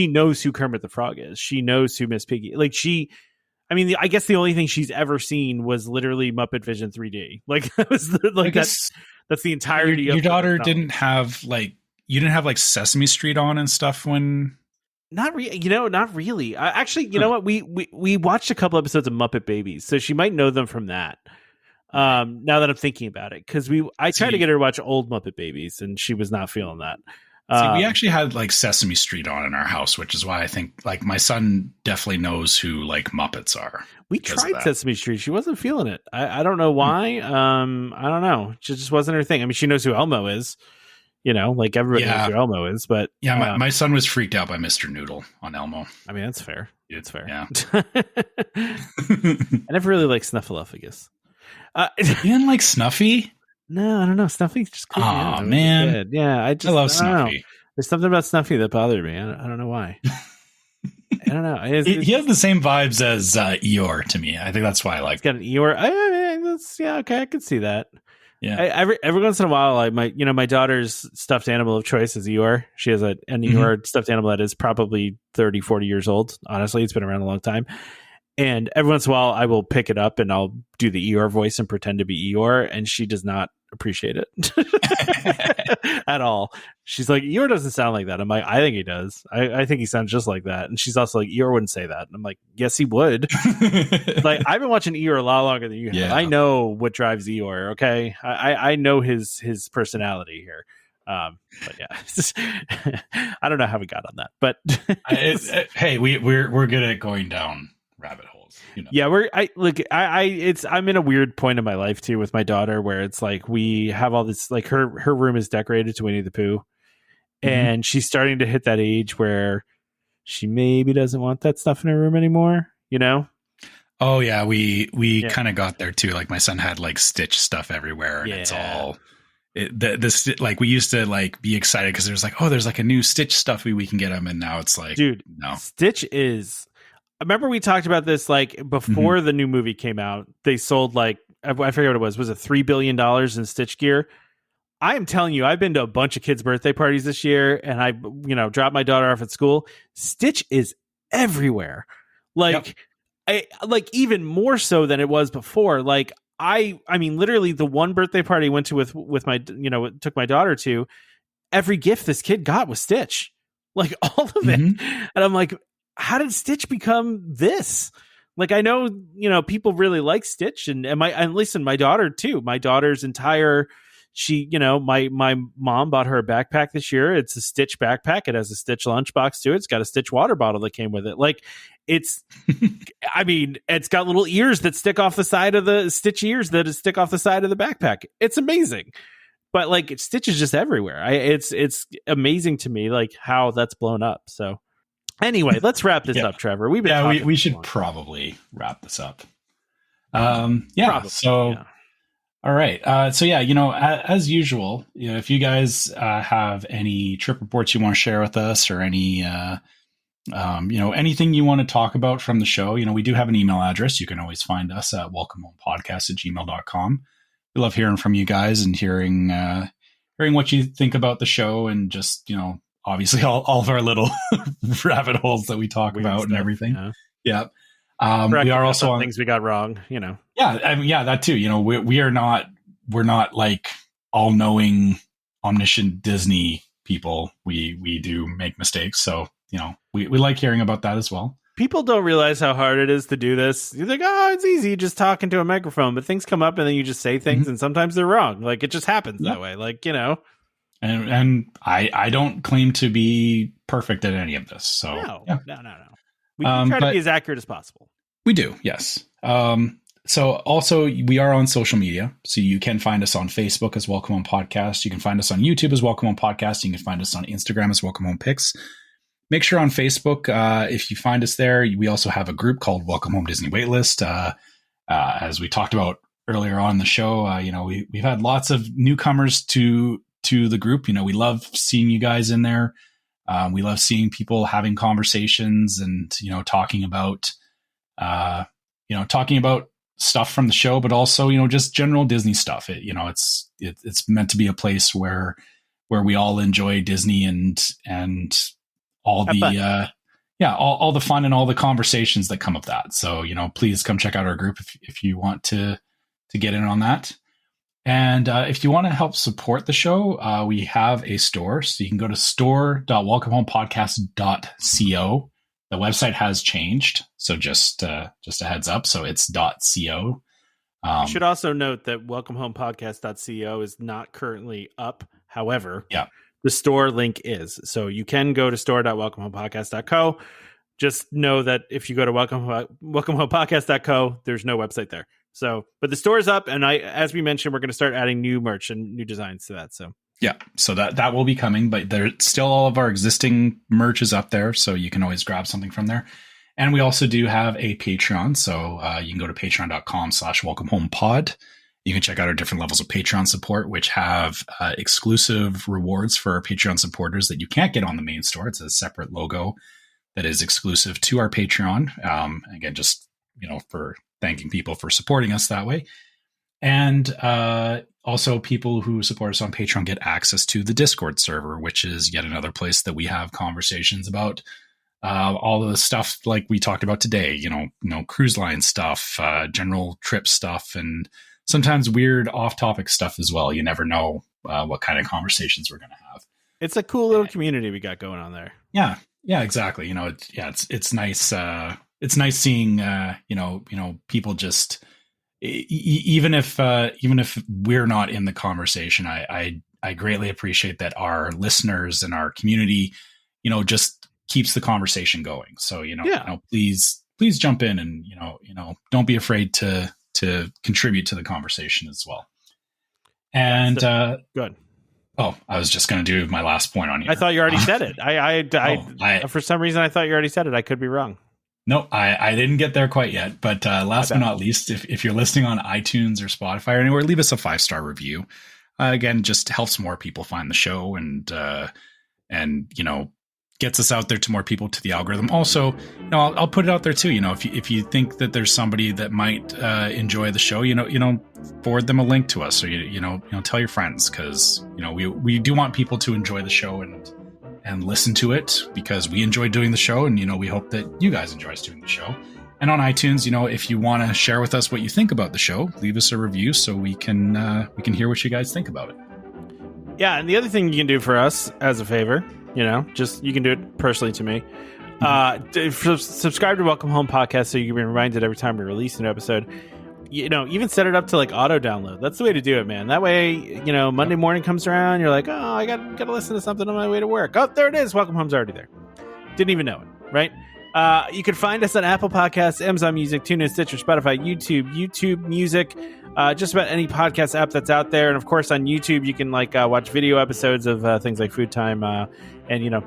knows who Kermit the Frog is. She knows who Miss Piggy. I guess the only thing she's ever seen was literally Muppet Vision 3D. Like that was that's the entirety of your daughter didn't have you didn't have Sesame Street on and stuff when. Not really. Actually, you know what? We watched a couple episodes of Muppet Babies, so she might know them from that. Now that I'm thinking about it, because I tried to get her to watch old Muppet Babies, and she was not feeling that. We actually had Sesame Street on in our house, which is why I think my son definitely knows who Muppets are. We tried Sesame Street. She wasn't feeling it. I don't know why. I don't know. It just wasn't her thing. I mean, she knows who Elmo is. Everybody knows who Elmo is, but my son was freaked out by Mr. Noodle on Elmo. I mean, that's fair. It's fair. Yeah. I never really liked Snuffleupagus. You didn't like Snuffy? No, I don't know. Snuffy's just cool. Oh man, yeah. I love Snuffy. There's something about Snuffy that bothered me. I don't know why. I don't know. He has the same vibes as Eeyore to me. I think that's why I like. He's got an Eeyore. Okay, I can see that. Yeah. Every once in a while, my daughter's stuffed animal of choice is Eeyore. She has an Eeyore stuffed animal that is probably 30, 40 years old. Honestly, it's been around a long time. And every once in a while, I will pick it up and I'll do the Eeyore voice and pretend to be Eeyore, and she does not appreciate it at all. She's like, Eeyore doesn't sound like that. I'm like, I think he does. I think he sounds just like that. And she's also like, Eeyore wouldn't say that. And I'm like, yes, he would. I've been watching Eeyore a lot longer than you have. I know what drives Eeyore. Okay, I know his personality here. But yeah, I don't know how we got on that, but hey, we're good at going down rabbit holes. Yeah, I'm in a weird point in my life too with my daughter where it's we have all this, her room is decorated to Winnie the Pooh, and she's starting to hit that age where she maybe doesn't want that stuff in her room anymore. Oh yeah, we kind of got there too. My son had Stitch stuff everywhere, and it's all this we used to be excited because there's there's a new Stitch stuff we can get him, and now it's dude, no. Stitch is. I remember we talked about this before the new movie came out. They sold I forget what it was. Was it $3 billion in Stitch gear? I am telling you, I've been to a bunch of kids' birthday parties this year, and I dropped my daughter off at school. Stitch is everywhere. Even more so than it was before. I mean, literally the one birthday party I went to with my took my daughter to, every gift this kid got was Stitch, all of it, and I'm like, how did Stitch become this? I know, people really like Stitch, and listen, my daughter too. My daughter's entire, my mom bought her a backpack this year. It's a Stitch backpack. It has a Stitch lunchbox too. It's got a Stitch water bottle that came with it. It's, I mean, it's got little ears that stick off the side of the Stitch ears that stick off the side of the backpack. It's amazing. But Stitch is just everywhere. It's amazing to me, how that's blown up. So. Anyway, let's wrap this up, Trevor. We should probably wrap this up. Probably, so all right. As usual, if you guys have any trip reports you want to share with us, or any anything you want to talk about from the show, we do have an email address. You can always find us at welcomehomepodcast@gmail.com. We love hearing from you guys and hearing what you think about the show, and just obviously all of our little rabbit holes that we talk about and everything. Yeah. We are also on things we got wrong, Yeah. That too. We're not all-knowing, omniscient Disney people. We do make mistakes. So, we like hearing about that as well. People don't realize how hard it is to do this. You're like, oh, it's easy just talking to a microphone, but things come up and then you just say things and sometimes they're wrong. It just happens that way. And I don't claim to be perfect at any of this. So no. We try to be as accurate as possible. We do, yes. So also we are on social media. So you can find us on Facebook as Welcome Home Podcast. You can find us on YouTube as Welcome Home Podcast. You can find us on Instagram as Welcome Home Pics. Make sure on Facebook, if you find us there, we also have a group called Welcome Home Disney Waitlist. As we talked about earlier on in the show, we've had lots of newcomers to the group. We love seeing you guys in there. We love seeing people having conversations and, talking about stuff from the show, but also, just general Disney stuff. It's meant to be a place where we all enjoy Disney and all the, all the fun and all the conversations that come of that. So, please come check out our group if you want to get in on that. And if you want to help support the show, we have a store. So you can go to store.welcomehomepodcast.co. The website has changed. So just a heads up. So it's .co. You should also note that welcomehomepodcast.co is not currently up. However, the store link is. So you can go to store.welcomehomepodcast.co. Just know that if you go to welcomehomepodcast.co, there's no website there. So, but the store is up, and as we mentioned, we're going to start adding new merch and new designs to that. So so that will be coming, but there's still all of our existing merch is up there, so you can always grab something from there. And we also do have a Patreon, so you can go to patreon.com/welcomehomepod. You can check out our different levels of Patreon support, which have exclusive rewards for our Patreon supporters that you can't get on the main store. It's a separate logo that is exclusive to our Patreon. Again, just for thanking people for supporting us that way. And also people who support us on Patreon get access to the Discord server, which is yet another place that we have conversations about all of the stuff like we talked about today, cruise line stuff, general trip stuff, and sometimes weird off-topic stuff as well. You never know what kind of conversations we're going to have. It's a cool little community we got going on there. Yeah, exactly. It's nice. It's nice seeing, people just, even if we're not in the conversation, I greatly appreciate that our listeners and our community, just keeps the conversation going. So, please jump in and, don't be afraid to contribute to the conversation as well. And, good. Oh, I was just going to do my last point on here. I thought you already said it. I for some reason, I thought you already said it. I could be wrong. No, I didn't get there quite yet. But last but not least, if you're listening on iTunes or Spotify or anywhere, leave us a 5-star review. Again, just helps more people find the show and gets us out there to more people, to the algorithm. Also, I'll put it out there too. If you think that there's somebody that might enjoy the show, forward them a link to us, or tell your friends, because we do want people to enjoy the show and listen to it, because we enjoy doing the show, and we hope that you guys enjoy us doing the show. And on iTunes, if you want to share with us what you think about the show, leave us a review so we can hear what you guys think about it. Yeah, and the other thing you can do for us as a favor, you can do it personally to me. Subscribe to Welcome Home Podcast so you can be reminded every time we release an episode. Even set it up to auto download. That's the way to do it, man. That way, Monday morning comes around, you're like, oh, I gotta listen to something on my way to work. Oh, there it is. Welcome Home's already there. Didn't even know it, right? You can find us on Apple Podcasts, Amazon Music, TuneIn, Stitcher, Spotify, YouTube Music, just about any podcast app that's out there. And of course, on YouTube, you can watch video episodes of things like Food Time, and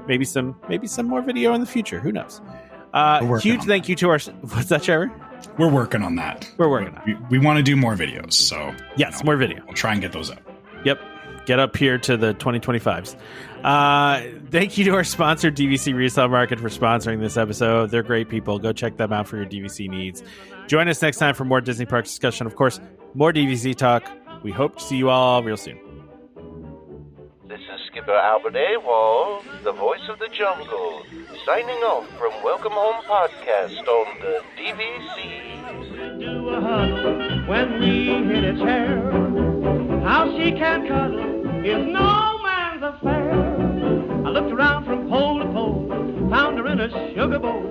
maybe some more video in the future. Who knows? Huge thank you to our. What's that, Trevor? We're working on that. We're working on it. We want to do more videos. So yes, more video. We'll try and get those up. Yep. Get up here to the 2025s. Thank you to our sponsor, DVC Resale Market, for sponsoring this episode. They're great people. Go check them out for your DVC needs. Join us next time for more Disney Parks discussion. Of course, more DVC talk. We hope to see you all real soon. This is Skipper Albert Awol, the voice of the jungle, signing off from Welcome Home Podcast on the DVC. Do a huddle when we hit its hair. How she can cuddle is no man's affair. I looked around from pole to pole, found her in a sugar bowl.